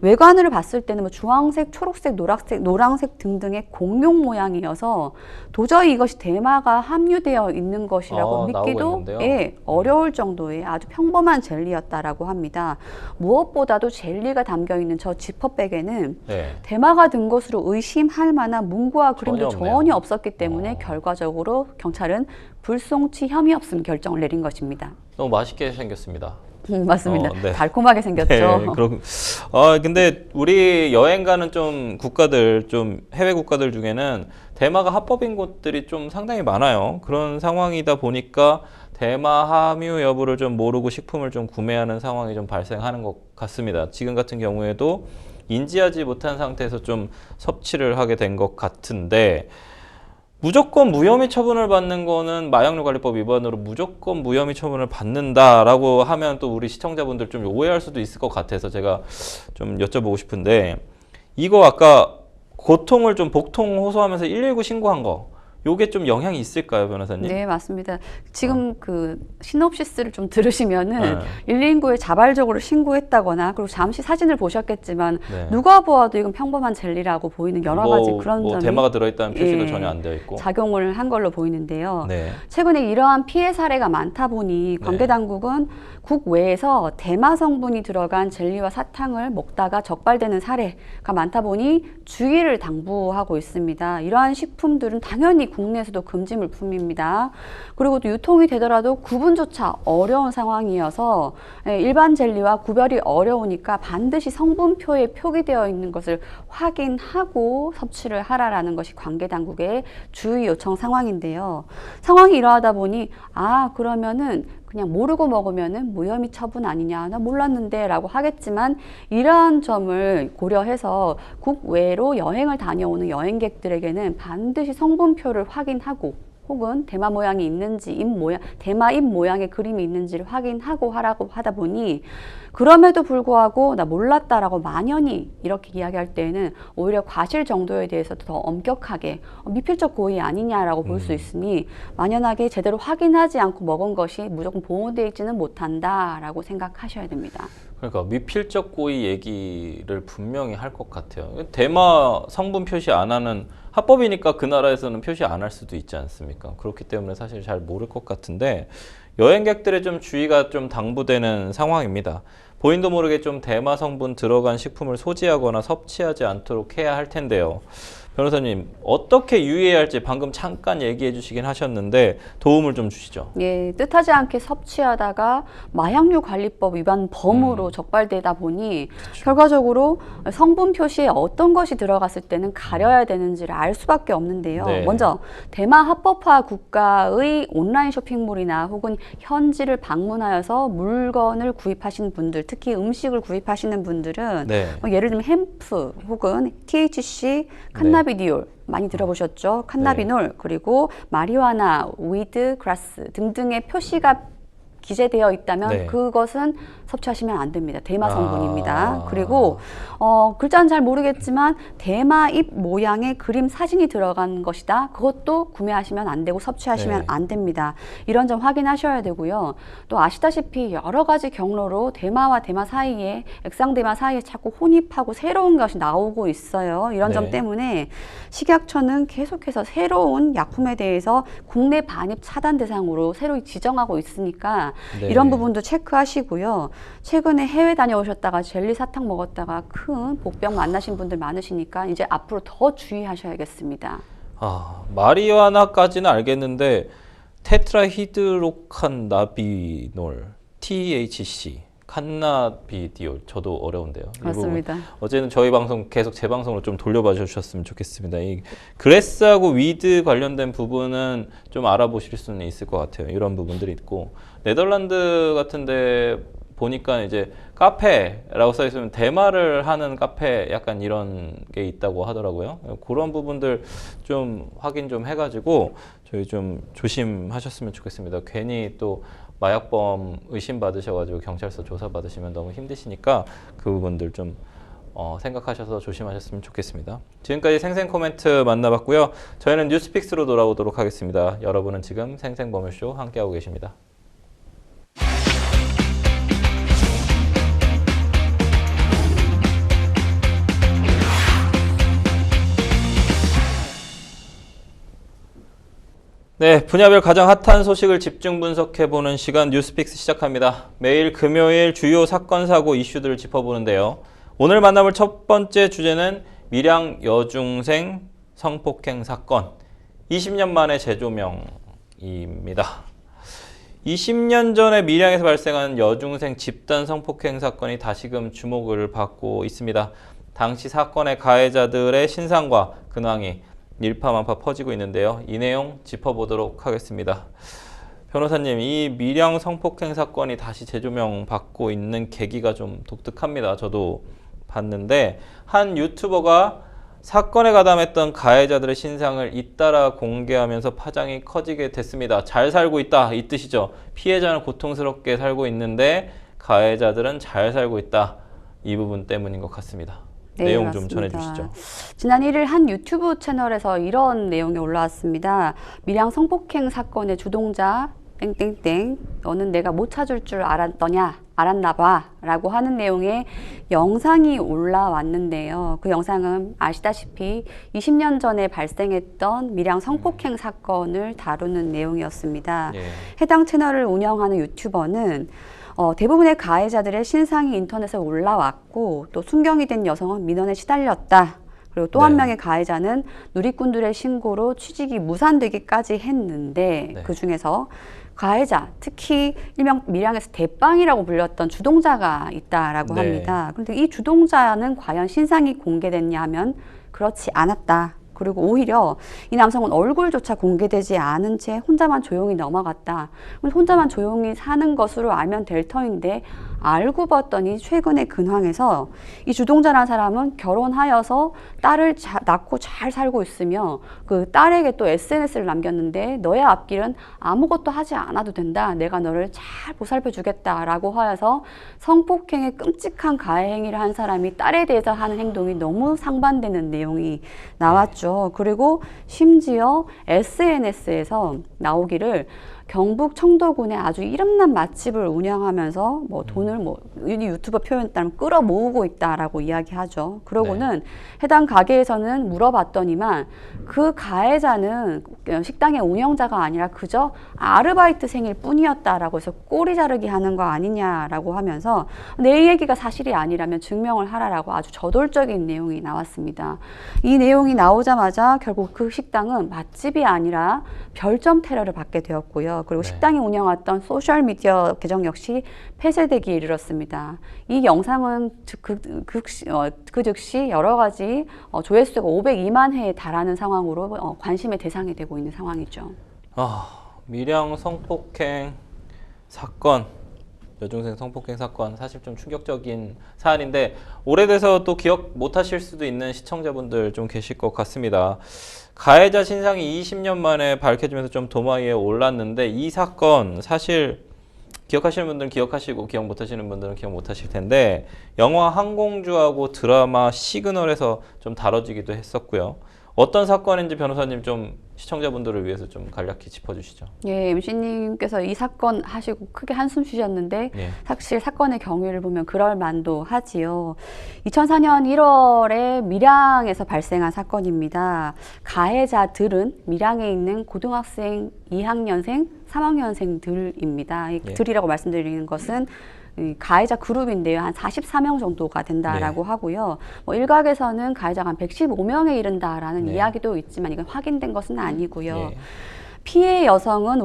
외관을 봤을 때는 뭐 주황색, 초록색, 노란색 등등의 공룡 모양이어서 도저히 이것이 대마가 함유되어 있는 것이라고 믿기도 어려울 정도의 아주 평범한 젤리였다라고 합니다. 무엇보다도 젤리가 담겨있는 저 지퍼백에는 대마가 든 것으로 의심할 만한 문구와 그림도 전혀 없었기 때문에 결과적으로 경찰은 불송치 혐의 없음 결정을 내린 것입니다. 너무 맛있게 생겼습니다. 맞습니다. 달콤하게 생겼죠. 근데 우리 여행 가는 좀 국가들, 좀 해외 국가들 중에는 대마가 합법인 곳들이 좀 상당히 많아요. 그런 상황이다 보니까 대마 함유 여부를 좀 모르고 식품을 좀 구매하는 상황이 좀 발생하는 것 같습니다. 지금 같은 경우에도 인지하지 못한 상태에서 좀 섭취를 하게 된 것 같은데, 무조건 무혐의 처분을 받는 거는 마약류관리법 위반으로 무조건 무혐의 처분을 받는다라고 하면 또 우리 시청자분들 좀 오해할 수도 있을 것 같아서 제가 좀 여쭤보고 싶은데, 이거 아까 고통을 좀 복통 호소하면서 119 신고한 거, 요게 좀 영향이 있을까요, 변호사님? 네, 맞습니다. 지금 그 시놉시스를 좀 들으시면은 119에 자발적으로 신고했다거나, 그리고 잠시 사진을 보셨겠지만 네. 누가 보아도 이건 평범한 젤리라고 보이는 여러 가지 그런 점이 대마가 들어있다는 표시도 예, 전혀 안 되어 있고. 작용을 한 걸로 보이는데요. 네. 최근에 이러한 피해 사례가 많다 보니 관계 네. 당국은 국외에서 대마 성분이 들어간 젤리와 사탕을 먹다가 적발되는 사례가 많다 보니 주의를 당부하고 있습니다. 이러한 식품들은 당연히 국내에서도 금지 물품입니다. 그리고 또 유통이 되더라도 구분조차 어려운 상황이어서 일반 젤리와 구별이 어려우니까 반드시 성분표에 표기되어 있는 것을 확인하고 섭취를 하라라는 것이 관계 당국의 주의 요청 상황인데요. 상황이 이러하다 보니 그러면은 그냥 모르고 먹으면은 무혐의 처분 아니냐, 나 몰랐는데 라고 하겠지만, 이러한 점을 고려해서 국외로 여행을 다녀오는 여행객들에게는 반드시 성분표를 확인하고, 혹은 대마 모양이 있는지 대마 잎 모양의 그림이 있는지를 확인하고 하라고 하다 보니, 그럼에도 불구하고 나 몰랐다라고 만연히 이렇게 이야기할 때에는 오히려 과실 정도에 대해서 더 엄격하게 미필적 고의 아니냐라고 볼 수 있으니, 만연하게 제대로 확인하지 않고 먹은 것이 무조건 보호되어 있지는 못한다라고 생각하셔야 됩니다. 그러니까 미필적 고의 얘기를 분명히 할 것 같아요. 대마 성분 표시 안 하는, 합법이니까 그 나라에서는 표시 안 할 수도 있지 않습니까? 그렇기 때문에 사실 잘 모를 것 같은데, 여행객들의 좀 주의가 좀 당부되는 상황입니다. 본인도 모르게 좀 대마 성분 들어간 식품을 소지하거나 섭취하지 않도록 해야 할 텐데요. 변호사님, 어떻게 유의해야 할지 방금 잠깐 얘기해 주시긴 하셨는데 도움을 좀 주시죠. 예, 뜻하지 않게 섭취하다가 마약류 관리법 위반 범으로 적발되다 보니 결과적으로 성분 표시에 어떤 것이 들어갔을 때는 가려야 되는지를 알 수밖에 없는데요. 네. 먼저 대마 합법화 국가의 온라인 쇼핑몰이나 혹은 현지를 방문하여서 물건을 구입하시는 분들, 특히 음식을 구입하시는 분들은 네. 예를 들면 햄프 혹은 THC, 칸나비디올 많이 들어보셨죠? 칸나비놀, 그리고 마리화나, 위드, 그라스 등등의 표시가 기재되어 있다면 그것은 섭취하시면 안 됩니다. 대마 성분입니다. 그리고 글자는 잘 모르겠지만 대마 잎 모양의 그림 사진이 들어간 것이다. 그것도 구매하시면 안 되고 섭취하시면 안 됩니다. 이런 점 확인하셔야 되고요. 또 아시다시피 여러 가지 경로로 대마와 대마 사이에, 액상대마 사이에 자꾸 혼입하고 새로운 것이 나오고 있어요. 이런 점 때문에 식약처는 계속해서 새로운 약품에 대해서 국내 반입 차단 대상으로 새로 지정하고 있으니까 이런 부분도 체크하시고요. 최근에 해외 다녀오셨다가 젤리 사탕 먹었다가 큰 복병 만나신 분들 많으시니까 이제 앞으로 더 주의하셔야겠습니다. 마리화나까지는 알겠는데 테트라히드로칸나비놀, THC, 칸나비디올, 저도 어려운데요. 맞습니다. 어제는 저희 방송 계속 제 방송으로 좀 돌려봐 주셨으면 좋겠습니다. 이 그레스하고 위드 관련된 부분은 좀 알아보실 수는 있을 것 같아요. 이런 부분들이 있고, 네덜란드 같은데 보니까 이제 카페라고 써 있으면 대마를 하는 카페 약간 이런 게 있다고 하더라고요. 그런 부분들 좀 확인 좀 해가지고 저희 좀 조심하셨으면 좋겠습니다. 괜히 또 마약범 의심 받으셔가지고 경찰서 조사 받으시면 너무 힘드시니까 그 부분들 좀 생각하셔서 조심하셨으면 좋겠습니다. 지금까지 생생 코멘트 만나봤고요. 저희는 뉴스픽스로 돌아오도록 하겠습니다. 여러분은 지금 생생범유쇼 함께하고 계십니다. 네, 분야별 가장 핫한 소식을 집중 분석해보는 시간 뉴스픽스 시작합니다. 매일 금요일 주요 사건, 사고, 이슈들을 짚어보는데요. 오늘 만나볼 첫 번째 주제는 밀양 여중생 성폭행 사건, 20년 만에 재조명입니다. 20년 전에 밀양에서 발생한 여중생 집단 성폭행 사건이 다시금 주목을 받고 있습니다. 당시 사건의 가해자들의 신상과 근황이 일파만파 퍼지고 있는데요. 이 내용 짚어보도록 하겠습니다. 변호사님, 이 밀양 성폭행 사건이 다시 재조명 받고 있는 계기가 좀 독특합니다. 저도 봤는데 한 유튜버가 사건에 가담했던 가해자들의 신상을 잇따라 공개하면서 파장이 커지게 됐습니다. 잘 살고 있다, 이 뜻이죠. 피해자는 고통스럽게 살고 있는데 가해자들은 잘 살고 있다. 이 부분 때문인 것 같습니다. 네, 내용 좀 맞습니다. 전해주시죠. 지난 1일 한 유튜브 채널에서 이런 내용이 올라왔습니다. 밀양 성폭행 사건의 주동자 땡땡땡 너는 내가 못 찾을 줄 알았나 봐 라고 하는 내용의 영상이 올라왔는데요. 그 영상은 아시다시피 20년 전에 발생했던 밀양 성폭행 사건을 다루는 내용이었습니다. 예. 해당 채널을 운영하는 유튜버는 대부분의 가해자들의 신상이 인터넷에 올라왔고 또 순경이 된 여성은 민원에 시달렸다. 그리고 또 한 네. 명의 가해자는 누리꾼들의 신고로 취직이 무산되기까지 했는데 네. 그중에서 가해자, 특히 일명 밀양에서 대빵이라고 불렸던 주동자가 있다라고 네. 합니다. 그런데 이 주동자는 과연 신상이 공개됐냐 하면 그렇지 않았다. 그리고 오히려 이 남성은 얼굴조차 공개되지 않은 채 혼자만 조용히 넘어갔다. 혼자만 조용히 사는 것으로 알면 될 터인데 알고 봤더니 최근의 근황에서 이 주동자라는 사람은 결혼하여서 딸을 낳고 잘 살고 있으며 그 딸에게 또 SNS를 남겼는데 너의 앞길은 아무것도 하지 않아도 된다. 내가 너를 잘 보살펴 주겠다라고 하여서 성폭행의 끔찍한 가해 행위를 한 사람이 딸에 대해서 하는 행동이 너무 상반되는 내용이 나왔죠. 그리고 심지어 SNS에서 나오기를 경북 청도군의 아주 이름난 맛집을 운영하면서 뭐 돈을 유튜버 표현 따르면 끌어모으고 있다라고 이야기하죠. 그러고는 해당 가게에서는 물어봤더니만 그 가해자는 식당의 운영자가 아니라 그저 아르바이트생일 뿐이었다라고 해서 꼬리 자르기 하는 거 아니냐라고 하면서 내 얘기가 사실이 아니라면 증명을 하라라고 아주 저돌적인 내용이 나왔습니다. 이 내용이 나오자마자 결국 그 식당은 맛집이 아니라 별점 테러를 받게 되었고요. 그리고 네. 식당이 운영했던 소셜미디어 계정 역시 폐쇄되기에 이르렀습니다. 이 영상은 그 즉시 여러 가지 조회수가 502만 회에 달하는 상황으로 관심의 대상이 되고 있는 상황이죠. 밀양 성폭행 사건, 여중생 성폭행 사건 사실 좀 충격적인 사안인데 오래돼서 또 기억 못하실 수도 있는 시청자분들 좀 계실 것 같습니다. 가해자 신상이 20년 만에 밝혀지면서 좀 도마 위에 올랐는데 이 사건 사실 기억하시는 분들은 기억하시고 기억 못하시는 분들은 기억 못하실 텐데 영화 항공주하고 드라마 시그널에서 좀 다뤄지기도 했었고요. 어떤 사건인지 변호사님 좀 시청자분들을 위해서 좀 간략히 짚어주시죠. 예, MC님께서 이 사건 하시고 크게 한숨 쉬셨는데 예. 사실 사건의 경위를 보면 그럴 만도 하지요. 2004년 1월에 밀양에서 발생한 사건입니다. 가해자들은 밀양에 있는 고등학생 2학년생, 3학년생들입니다. 이 예. 들이라고 말씀드리는 것은 이 가해자 그룹인데요. 한 44명 정도가 된다라고 하고요. 뭐 일각에서는 가해자가 한 115명에 이른다라는 이야기도 있지만 이건 확인된 것은 아니고요. 예. 피해 여성은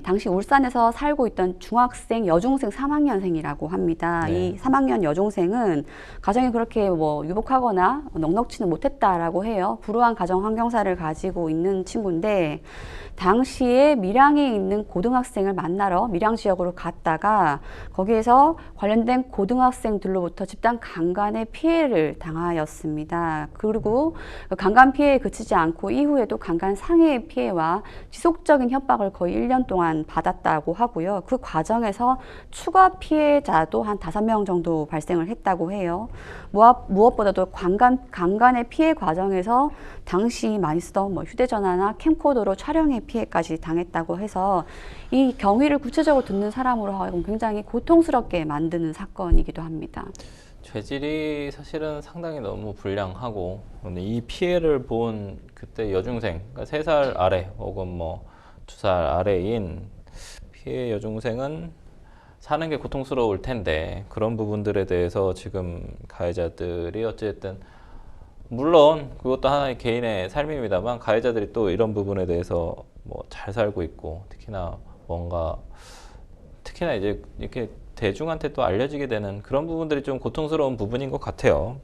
당시 울산에서 살고 있던 중학생, 여중생 3학년생이라고 합니다. 네. 이 3학년 여중생은 가정이 그렇게 뭐 유복하거나 넉넉지는 못했다라고 해요. 불우한 가정 환경사를 가지고 있는 친구인데 당시에 밀양에 있는 고등학생을 만나러 밀양 지역으로 갔다가 거기에서 관련된 고등학생들로부터 집단 강간의 피해를 당하였습니다. 그리고 그 강간 피해에 그치지 않고 이후에도 강간 상해의 피해와 지속적인 협박을 거의 1년 동안 받았다고 하고요. 그 과정에서 추가 피해자도 한 5명 정도 발생을 했다고 해요. 무엇보다도 강간의 피해 과정에서 당시 많이 쓰던 뭐 휴대전화나 캠코더로 촬영의 피해까지 당했다고 해서 이 경위를 구체적으로 듣는 사람으로 하여금 굉장히 고통스럽게 만드는 사건이기도 합니다. 죄질이 사실은 상당히 너무 불량하고 이 피해를 본 그때 여중생, 그러니까 3살 아래 혹은 뭐 2살 아래인 피해 여중생은 사는 게 고통스러울 텐데 그런 부분들에 대해서 지금 가해자들이 어쨌든 물론 그것도 하나의 개인의 삶입니다만 가해자들이 또 이런 부분에 대해서 뭐 잘 살고 있고 특히나 이제 이렇게 대중한테 또 알려지게 되는 그런 부분들이 좀 고통스러운 부분인 것 같아요.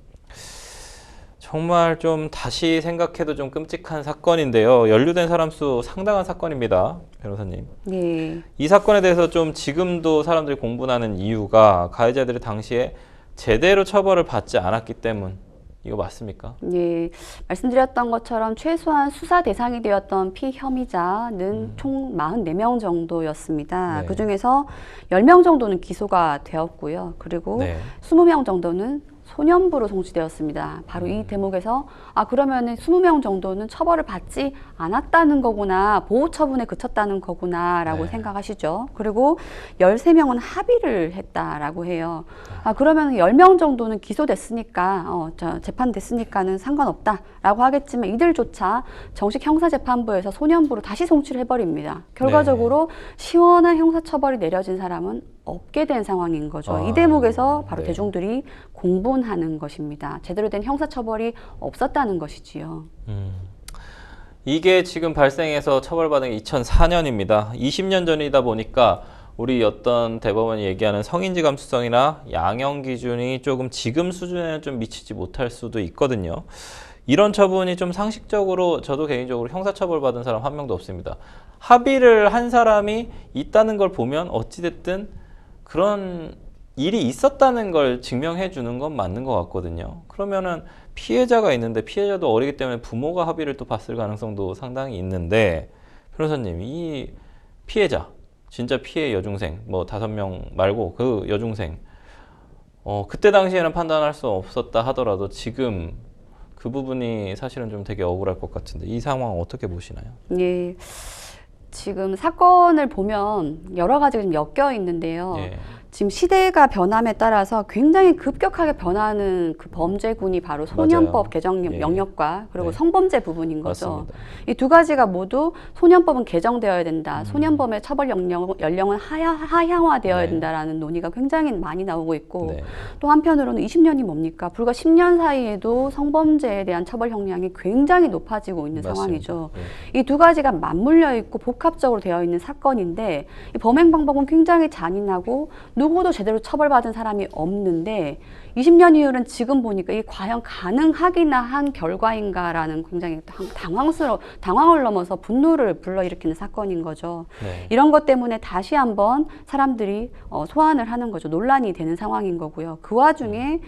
정말 좀 다시 생각해도 좀 끔찍한 사건인데요. 연루된 사람 수 상당한 사건입니다. 변호사님. 네. 이 사건에 대해서 좀 지금도 사람들이 공분하는 이유가 가해자들이 당시에 제대로 처벌을 받지 않았기 때문. 이거 맞습니까? 예, 말씀드렸던 것처럼 최소한 수사 대상이 되었던 피혐의자는 총 44명 정도였습니다. 네. 그중에서 10명 정도는 기소가 되었고요. 그리고 네. 20명 정도는 소년부로 송치되었습니다. 바로 이 대목에서 그러면은 20명 정도는 처벌을 받지 않았다는 거구나, 보호 처분에 그쳤다는 거구나라고 네. 생각하시죠. 그리고 13명은 합의를 했다라고 해요. 그러면 10명 정도는 기소됐으니까 재판됐으니까는 상관없다라고 하겠지만 이들조차 정식 형사재판부에서 소년부로 다시 송치를 해버립니다. 결과적으로 시원한 형사처벌이 내려진 사람은 없게 된 상황인 거죠. 이 대목에서 바로 네. 대중들이 공분하는 것입니다. 제대로 된 형사처벌이 없었다는 것이지요. 이게 지금 발생해서 처벌받은 게 2004년입니다. 20년 전이다 보니까 우리 어떤 대법원이 얘기하는 성인지 감수성이나 양형 기준이 조금 지금 수준에는 좀 미치지 못할 수도 있거든요. 이런 처분이 좀 상식적으로 저도 개인적으로 형사처벌 받은 사람 한 명도 없습니다. 합의를 한 사람이 있다는 걸 보면 어찌됐든 그런 일이 있었다는 걸 증명해 주는 건 맞는 것 같거든요. 그러면은 피해자가 있는데 피해자도 어리기 때문에 부모가 합의를 또 봤을 가능성도 상당히 있는데 변호사님, 이 피해자, 진짜 피해 여중생, 뭐 5명 말고 그 여중생, 그때 당시에는 판단할 수 없었다 하더라도 지금 그 부분이 사실은 좀 되게 억울할 것 같은데 이 상황 어떻게 보시나요? 예. 지금 사건을 보면 여러 가지가 좀 엮여 있는데요. 예. 지금 시대가 변함에 따라서 굉장히 급격하게 변하는 그 범죄군이 바로 소년법 맞아요. 개정 예. 영역과 그리고 네. 성범죄 부분인 거죠. 맞습니다. 이 두 가지가 모두 소년법은 개정되어야 된다. 소년범의 처벌 연령은 하향화되어야 네. 된다라는 논의가 굉장히 많이 나오고 있고 네. 또 한편으로는 20년이 뭡니까? 불과 10년 사이에도 성범죄에 대한 처벌 형량이 굉장히 높아지고 있는 맞습니다. 상황이죠. 예. 이 두 가지가 맞물려 있고 복합적으로 되어 있는 사건인데 이 범행 방법은 굉장히 잔인하고 누구도 제대로 처벌받은 사람이 없는데 20년 이후는 지금 보니까 이 과연 가능하기나 한 결과인가라는 굉장히 당황을 넘어서 분노를 불러일으키는 사건인 거죠. 네. 이런 것 때문에 다시 한번 사람들이 소환을 하는 거죠. 논란이 되는 상황인 거고요. 그 와중에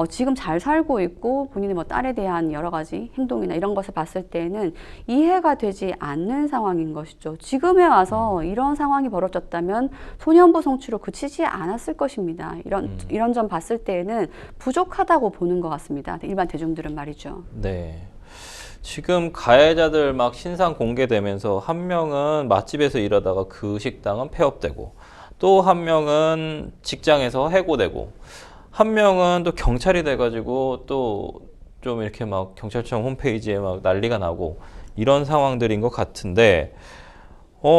지금 잘 살고 있고 본인의 뭐 딸에 대한 여러 가지 행동이나 이런 것을 봤을 때는 이해가 되지 않는 상황인 것이죠. 지금에 와서 이런 상황이 벌어졌다면 소년부 송치로 그치지 않았을 것입니다. 이런 점 봤을 때에는 부족하다고 보는 것 같습니다. 일반 대중들은 말이죠. 네. 지금 가해자들 막 신상 공개되면서 한 명은 맛집에서 일하다가 그 식당은 폐업되고 또 한 명은 직장에서 해고되고 한 명은 또 경찰이 돼가지고 또 좀 이렇게 막 경찰청 홈페이지에 막 난리가 나고 이런 상황들인 것 같은데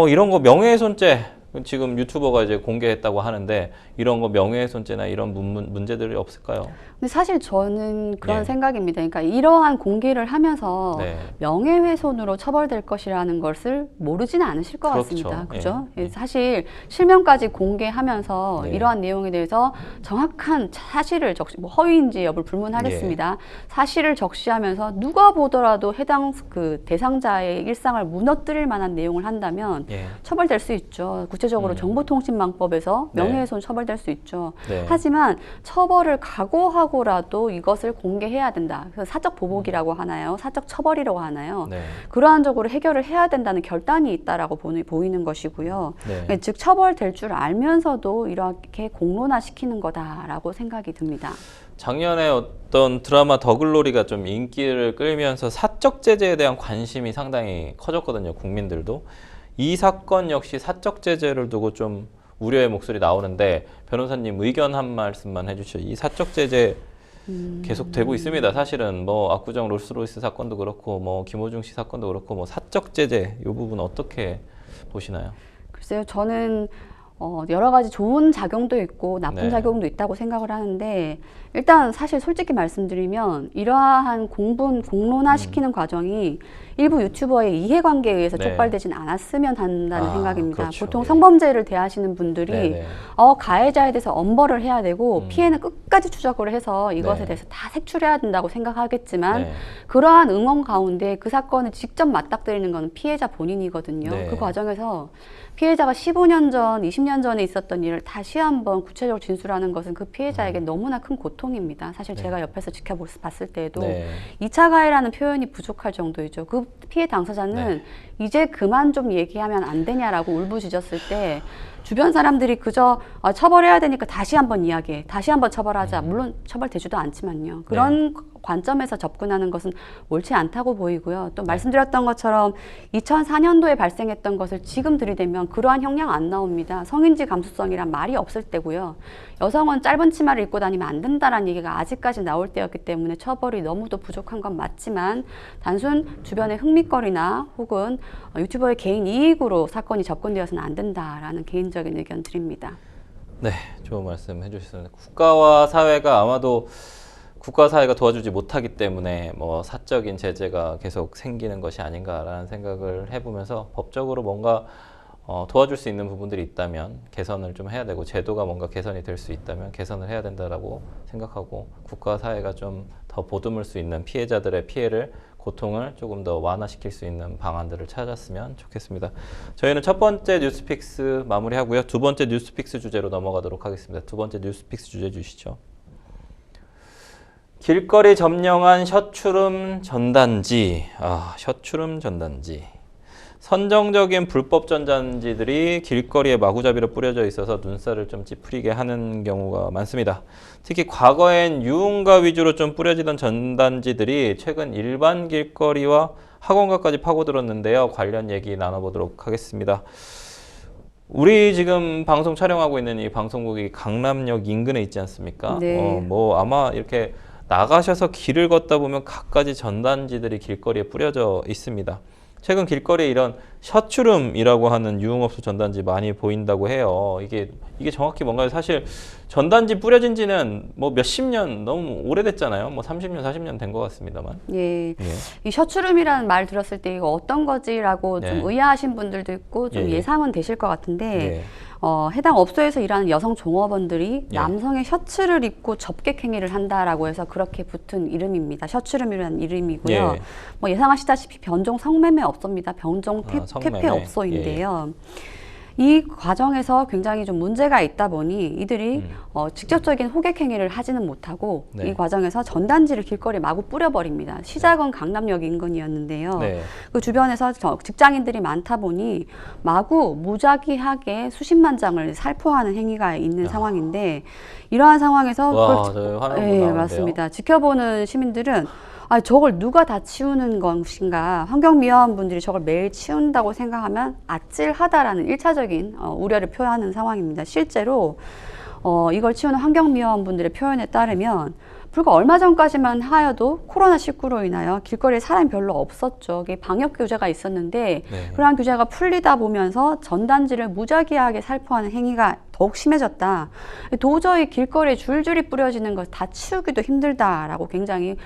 이런 거 명예훼손죄 지금 유튜버가 이제 공개했다고 하는데 이런 거 명예훼손죄나 이런 문제들이 없을까요? 근데 사실 저는 그런 예. 생각입니다. 그러니까 이러한 공개를 하면서 네. 명예훼손으로 처벌될 것이라는 것을 모르지는 않으실 것 그렇죠. 같습니다. 예. 그죠? 사실 실명까지 공개하면서 네. 이러한 내용에 대해서 정확한 사실을 뭐 허위인지 여부를 불문하겠습니다. 예. 사실을 적시하면서 누가 보더라도 해당 그 대상자의 일상을 무너뜨릴 만한 내용을 한다면 예. 처벌될 수 있죠. 구체적으로 정보통신망법에서 네. 명예훼손 처벌될 수 있죠. 네. 하지만 처벌을 각오하고라도 이것을 공개해야 된다. 그래서 사적 보복이라고 하나요? 사적 처벌이라고 하나요? 네. 그러한 쪽으로 해결을 해야 된다는 결단이 있다라고 보이는 것이고요. 네. 즉 처벌될 줄 알면서도 이렇게 공론화시키는 거다라고 생각이 듭니다. 작년에 어떤 드라마 더글로리가 좀 인기를 끌면서 사적 제재에 대한 관심이 상당히 커졌거든요. 국민들도. 이 사건 역시 사적 제재를 두고 좀 우려의 목소리 나오는데 변호사님 의견 한 말씀만 해주시죠. 이 사적 제재 계속 되고 있습니다. 사실은 뭐 압구정 롤스로이스 사건도 그렇고 뭐 김호중 씨 사건도 그렇고 뭐 사적 제재 이 부분 어떻게 보시나요? 글쎄요, 저는 여러 가지 좋은 작용도 있고 나쁜 네. 작용도 있다고 생각을 하는데 일단 사실 솔직히 말씀드리면 이러한 공론화시키는 과정이 일부 유튜버의 이해관계에 의해서 네. 촉발되진 않았으면 한다는 생각입니다. 그렇죠. 보통 예. 성범죄를 대하시는 분들이 네네. 가해자에 대해서 엄벌을 해야 되고 피해는 끝까지 추적을 해서 이것에 네. 대해서 다 색출해야 된다고 생각하겠지만 네. 그러한 응원 가운데 그 사건을 직접 맞닥뜨리는 건 피해자 본인이거든요. 네. 그 과정에서 피해자가 15년 전, 20년 전에 있었던 일을 다시 한번 구체적으로 진술하는 것은 그 피해자에게 너무나 큰 고통입니다. 사실 제가 옆에서 지켜봤을 때에도 네. 2차 가해라는 표현이 부족할 정도이죠. 그 피해 당사자는 네. 이제 그만 좀 얘기하면 안 되냐라고 울부짖었을 때 주변 사람들이 그저 처벌해야 되니까 다시 한번 이야기해, 다시 한번 처벌하자. 물론 처벌되지도 않지만요. 그런 관점에서 접근하는 것은 옳지 않다고 보이고요. 또 말씀드렸던 것처럼 2004년도에 발생했던 것을 지금 들이대면 그러한 형량 안 나옵니다. 성인지 감수성이란 말이 없을 때고요. 여성은 짧은 치마를 입고 다니면 안 된다라는 얘기가 아직까지 나올 때였기 때문에 처벌이 너무도 부족한 건 맞지만 단순 주변의 흥미거리나 혹은 유튜버의 개인 이익으로 사건이 접근되어서는 안 된다라는 개인적인 의견 드립니다. 네, 좋은 말씀 해주셨습니다. 국가와 사회가 아마도 국가 사회가 도와주지 못하기 때문에 뭐 사적인 제재가 계속 생기는 것이 아닌가라는 생각을 해보면서 법적으로 뭔가 도와줄 수 있는 부분들이 있다면 개선을 좀 해야 되고 제도가 뭔가 개선이 될 수 있다면 개선을 해야 된다라고 생각하고 국가 사회가 좀 더 보듬을 수 있는 피해자들의 피해를 고통을 조금 더 완화시킬 수 있는 방안들을 찾았으면 좋겠습니다. 저희는 첫 번째 뉴스픽스 마무리하고요. 두 번째 뉴스픽스 주제로 넘어가도록 하겠습니다. 두 번째 뉴스픽스 주제 주시죠. 길거리 점령한 셔츠룸 전단지. 셔츠룸 전단지. 선정적인 불법 전단지들이 길거리에 마구잡이로 뿌려져 있어서 눈살을 좀 찌푸리게 하는 경우가 많습니다. 특히 과거엔 유흥가 위주로 좀 뿌려지던 전단지들이 최근 일반 길거리와 학원가까지 파고들었는데요. 관련 얘기 나눠보도록 하겠습니다. 우리 지금 방송 촬영하고 있는 이 방송국이 강남역 인근에 있지 않습니까? 네. 아마 이렇게 나가셔서 길을 걷다 보면 갖가지 전단지들이 길거리에 뿌려져 있습니다. 최근 길거리에 이런 셔츠룸이라고 하는 유흥업소 전단지 많이 보인다고 해요. 이게 정확히 뭔가요? 사실 전단지 뿌려진 지는 뭐 몇십 년 너무 오래됐잖아요. 뭐 30년, 40년 된 것 같습니다만. 예. 예. 이 셔츠룸이라는 말 들었을 때 이거 어떤 거지라고 네. 좀 의아하신 분들도 있고 좀 예, 예. 예상은 되실 것 같은데 예. 해당 업소에서 일하는 여성 종업원들이 예. 남성의 셔츠를 입고 접객 행위를 한다라고 해서 그렇게 붙은 이름입니다. 셔츠룸이라는 이름이고요. 예. 뭐 예상하시다시피 변종 성매매 업소입니다. 변종 성매매. 퇴폐 업소인데요. 이 과정에서 굉장히 좀 문제가 있다 보니 이들이 직접적인 호객 행위를 하지는 못하고 네. 이 과정에서 전단지를 길거리에 마구 뿌려버립니다. 시작은 강남역 인근이었는데요. 네. 그 주변에서 직장인들이 많다 보니 마구 무작위하게 수십만 장을 살포하는 행위가 있는 상황인데 이러한 상황에서 와, 저 화면 예, 나오는데요. 맞습니다. 지켜보는 시민들은 저걸 누가 다 치우는 것인가. 환경미화원분들이 저걸 매일 치운다고 생각하면 아찔하다라는 1차적인 우려를 표하는 상황입니다. 실제로 이걸 치우는 환경미화원분들의 표현에 따르면 불과 얼마 전까지만 하여도 코로나19로 인하여 길거리에 사람이 별로 없었죠. 이게 방역 규제가 있었는데 네. 그러한 규제가 풀리다 보면서 전단지를 무작위하게 살포하는 행위가 더욱 심해졌다. 도저히 길거리에 줄줄이 뿌려지는 걸 다 치우기도 힘들다라고 굉장히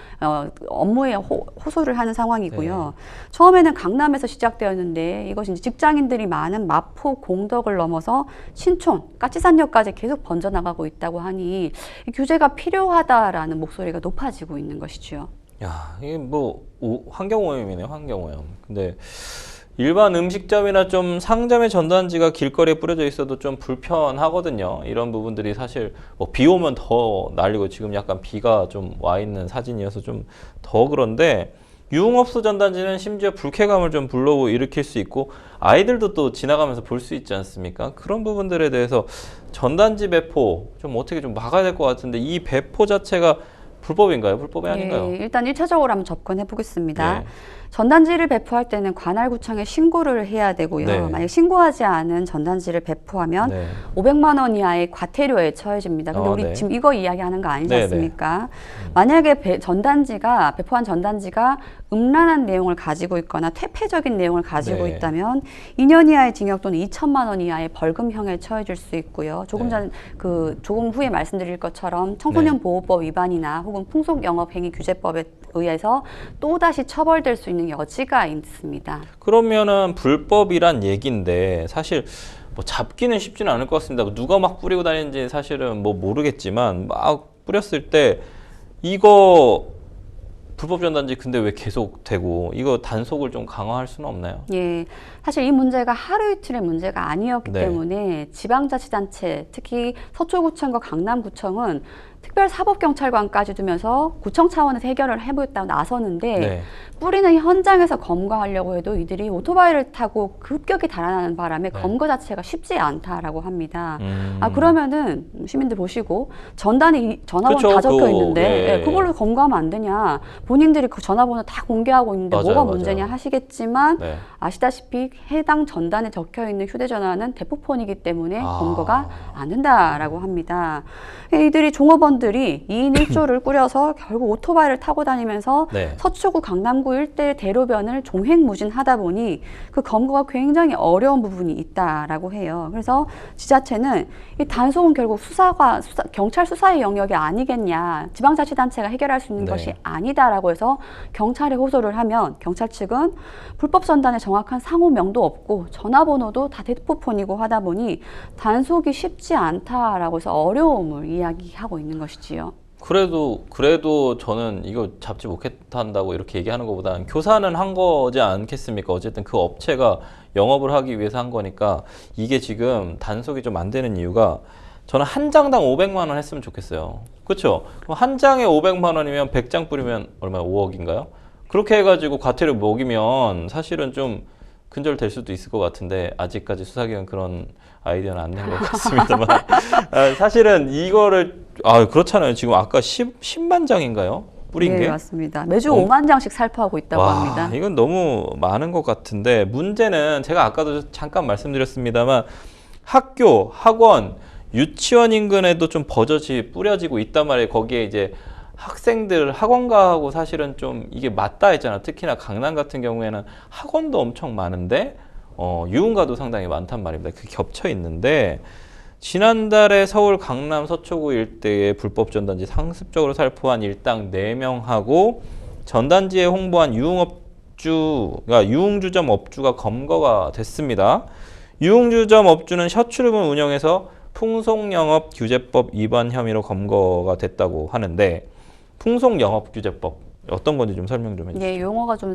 업무에 호소를 하는 상황이고요. 처음에는 강남에서 시작되었는데 이것이 이제 직장인들이 많은 마포, 공덕을 넘어서 신촌, 까치산역까지 계속 번져나가고 있다고 하니 이 규제가 필요하다라는 목소리가 높아지고 있는 것이죠. 야, 이게 뭐 환경오염이네요, 환경오염. 근데 일반 음식점이나 좀 상점의 전단지가 길거리에 뿌려져 있어도 좀 불편하거든요. 이런 부분들이 사실 뭐 비 오면 더 날리고 지금 약간 비가 좀 와 있는 사진이어서 좀 더 그런데 유흥업소 전단지는 심지어 불쾌감을 좀 불러일으킬 수 있고 아이들도 또 지나가면서 볼 수 있지 않습니까? 그런 부분들에 대해서 전단지 배포 좀 어떻게 좀 막아야 될 것 같은데 이 배포 자체가 불법인가요? 불법이 아닌가요? 예, 일단 1차적으로 한번 접근해 보겠습니다. 네. 전단지를 배포할 때는 관할구청에 신고를 해야 되고요. 네. 만약 신고하지 않은 전단지를 배포하면 네. 500만 원 이하의 과태료에 처해집니다. 근데 우리 네. 지금 이거 이야기하는 거 아니지 네, 않습니까? 만약에 배포한 전단지가 음란한 내용을 가지고 있거나 퇴폐적인 내용을 가지고 네. 있다면 2년 이하의 징역 또는 2천만 원 이하의 벌금형에 처해질 수 있고요. 조금 네. 후에 말씀드릴 것처럼 청소년 보호법 위반이나 혹은 풍속영업행위규제법에 의해서 또다시 처벌될 수 있는 여지가 있습니다. 그러면은 불법이란 얘기인데 사실 뭐 잡기는 쉽지는 않을 것 같습니다. 누가 막 뿌리고 다니는지 사실은 뭐 모르겠지만 막 뿌렸을 때 이거 불법 전단지 근데 왜 계속 되고 이거 단속을 좀 강화할 수는 없나요? 예, 사실 이 문제가 하루 이틀의 문제가 아니었기 네. 때문에 지방자치단체, 특히 서초구청과 강남구청은 특별사법경찰관까지 두면서 구청 차원에서 해결을 해보겠다고 나서는데 네. 뿌리는 현장에서 검거하려고 해도 이들이 오토바이를 타고 급격히 달아나는 바람에 네. 검거 자체가 쉽지 않다라고 합니다. 음. 아 그러면은 시민들 보시고 전단에 전화번호 그쵸, 다 적혀 그거, 있는데 예. 예, 그걸로 검거하면 안 되냐? 본인들이 그 전화번호 다 공개하고 있는데 맞아요, 뭐가 맞아요. 문제냐 하시겠지만 네. 아시다시피 해당 전단에 적혀 있는 휴대전화는 대포폰이기 때문에 아. 검거가 안 된다라고 합니다. 이들이 종업원들이 2인 1조를 꾸려서 결국 오토바이를 타고 다니면서 네. 서초구 강남구 일대 대로변을 종횡무진하다 보니 그 검거가 굉장히 어려운 부분이 있다라고 해요. 그래서 지자체는 이 단속은 결국 경찰 수사의 영역이 아니겠냐, 지방자치단체가 해결할 수 있는 네. 것이 아니다라고 해서 경찰에 호소를 하면 경찰 측은 불법 전단에 정확한 상호명도 없고 전화번호도 다 대포폰이고 하다 보니 단속이 쉽지 않다라고 해서 어려움을 이야기하고 있는 것이지요. 그래도 저는 이거 잡지 못한다고 이렇게 얘기하는 것보다는 교사는 한 거지 않겠습니까? 어쨌든 그 업체가 영업을 하기 위해서 한 거니까 이게 지금 단속이 좀 안 되는 이유가 저는 한 장당 500만 원 했으면 좋겠어요. 그렇죠? 한 장에 500만 원이면 100장 뿌리면 얼마야? 5억인가요? 그렇게 해가지고 과태료 먹이면 사실은 좀 근절될 수도 있을 것 같은데 아직까지 수사기관 그런 아이디어는 안 낸 것 같습니다만 사실은 이거를 그렇잖아요. 지금 아까 10만 장인가요? 뿌린 네, 게? 맞습니다. 매주 5만 장씩 살포하고 있다고 합니다. 이건 너무 많은 것 같은데 문제는 제가 아까도 잠깐 말씀드렸습니다만 학교, 학원, 유치원 인근에도 좀 버젓이 뿌려지고 있단 말이에요. 거기에 이제 학생들 학원가하고 사실은 좀 이게 맞닿아 있잖아. 특히나 강남 같은 경우에는 학원도 엄청 많은데 유흥가도 상당히 많단 말입니다. 그게 겹쳐 있는데 지난달에 서울 강남 서초구 일대에 불법 전단지 상습적으로 살포한 일당 4명하고 전단지에 홍보한 유흥업주가 유흥주점 업주가 검거가 됐습니다. 유흥주점 업주는 셔츠룸을 운영해서 풍속영업규제법 위반 혐의로 검거가 됐다고 하는데 풍속영업규제법 어떤 건지 좀 설명 좀 해주세요. 예, 용어가 좀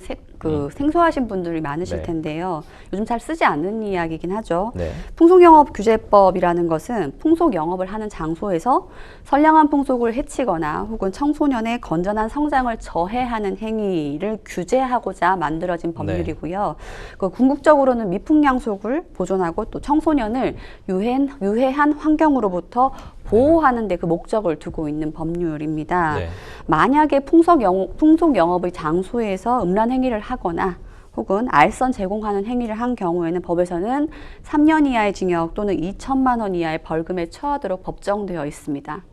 생소하신 분들이 많으실 네. 텐데요. 요즘 잘 쓰지 않는 이야기이긴 하죠. 네. 풍속영업규제법이라는 것은 풍속영업을 하는 장소에서 선량한 풍속을 해치거나 혹은 청소년의 건전한 성장을 저해하는 행위를 규제하고자 만들어진 법률이고요. 그 궁극적으로는 미풍양속을 보존하고 또 청소년을 유해한 환경으로부터 보호하는 데 그 목적을 두고 있는 법률입니다. 네. 만약에 풍속영업의 장소에서 음란 행위를 하거나 혹은 알선 제공하는 행위를 한 경우에는 법에서는 3년 이하의 징역 또는 2천만 원 이하의 벌금에 처하도록 법정되어 있습니다.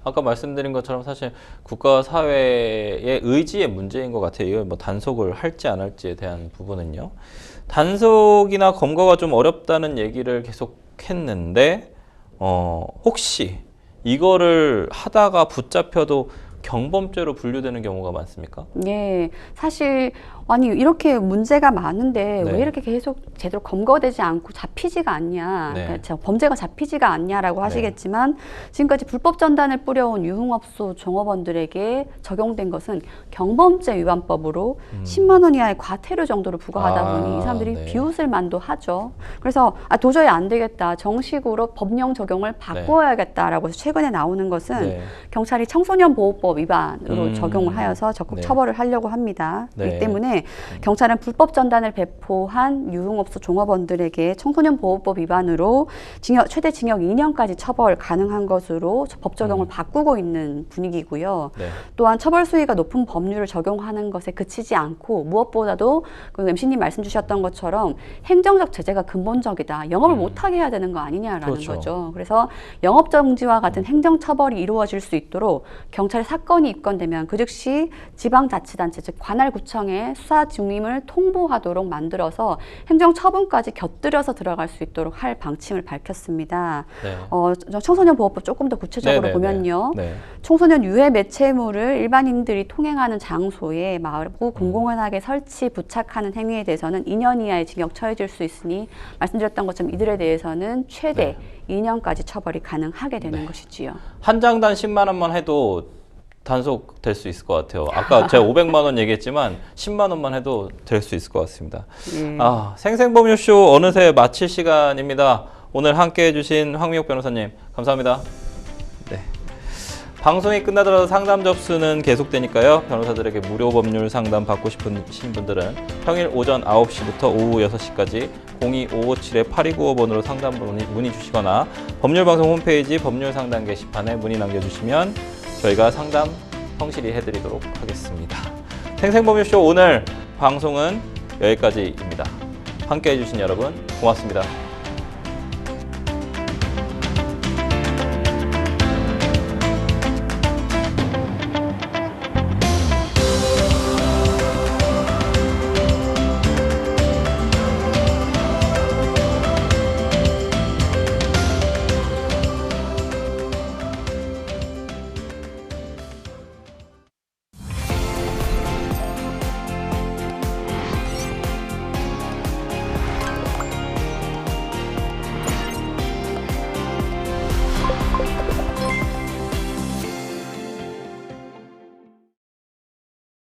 아까 말씀드린 것처럼 사실 국가 사회의 의지의 문제인 것 같아요. 이걸 뭐 단속을 할지 안 할지에 대한 부분은요. 단속이나 검거가 좀 어렵다는 얘기를 계속 했는데 혹시 이거를 하다가 붙잡혀도 경범죄로 분류되는 경우가 많습니까? 예, 사실 아니 이렇게 문제가 많은데 네. 왜 이렇게 계속 제대로 검거되지 않고 잡히지가 않냐, 네. 그러니까 범죄가 잡히지가 않냐라고 하시겠지만 지금까지 불법 전단을 뿌려온 유흥업소 종업원들에게 적용된 것은 경범죄 위반법으로 10만 원 이하의 과태료 정도를 부과하다 보니 이 사람들이 네. 비웃을 만도 하죠. 그래서 도저히 안 되겠다, 정식으로 법령 적용을 바꿔야겠다라고 해서 최근에 나오는 것은 네. 경찰이 청소년 보호법 위반으로 적용을 하여서 적극 네. 처벌을 하려고 합니다. 네. 이 때문에 경찰은 불법 전단을 배포한 유흥업소 종업원들에게 청소년 보호법 위반으로 최대 징역 2년까지 처벌 가능한 것으로 법 적용을 바꾸고 있는 분위기고요. 네. 또한 처벌 수위가 높은 법률을 적용하는 것에 그치지 않고 무엇보다도 그 MC님 말씀 주셨던 것처럼 행정적 제재가 근본적이다. 영업을 못하게 해야 되는 거 아니냐라는 그렇죠. 거죠. 그래서 영업정지와 같은 행정처벌이 이루어질 수 있도록 경찰이 사건이 입건되면 그 즉시 지방자치단체 즉 관할구청에 수사 중임을 통보하도록 만들어서 행정처분까지 곁들여서 들어갈 수 있도록 할 방침을 밝혔습니다. 네. 청소년 보호법 조금 더 구체적으로 네네네. 보면요. 네. 청소년 유해 매체물을 일반인들이 통행하는 장소에 마구 공공연하게 설치, 부착하는 행위에 대해서는 2년 이하의 징역 처해질 수 있으니 말씀드렸던 것처럼 이들에 대해서는 최대 2년까지 처벌이 가능하게 되는 것이지요. 한 장당 10만 원만 해도 단속될 수 있을 것 같아요. 아까 제가 500만 원 얘기했지만 10만 원만 해도 될 수 있을 것 같습니다. 생생법률쇼 어느새 마칠 시간입니다. 오늘 함께 해주신 황미옥 변호사님 감사합니다. 네. 방송이 끝나더라도 상담 접수는 계속되니까요. 변호사들에게 무료 법률 상담 받고 싶으신 분들은 평일 오전 9시부터 오후 6시까지 02557-8295번으로 상담 문의 주시거나 법률방송 홈페이지 법률상담 게시판에 문의 남겨주시면 저희가 상담 성실히 해드리도록 하겠습니다. 생생법률쇼 오늘 방송은 여기까지입니다. 함께 해주신 여러분 고맙습니다.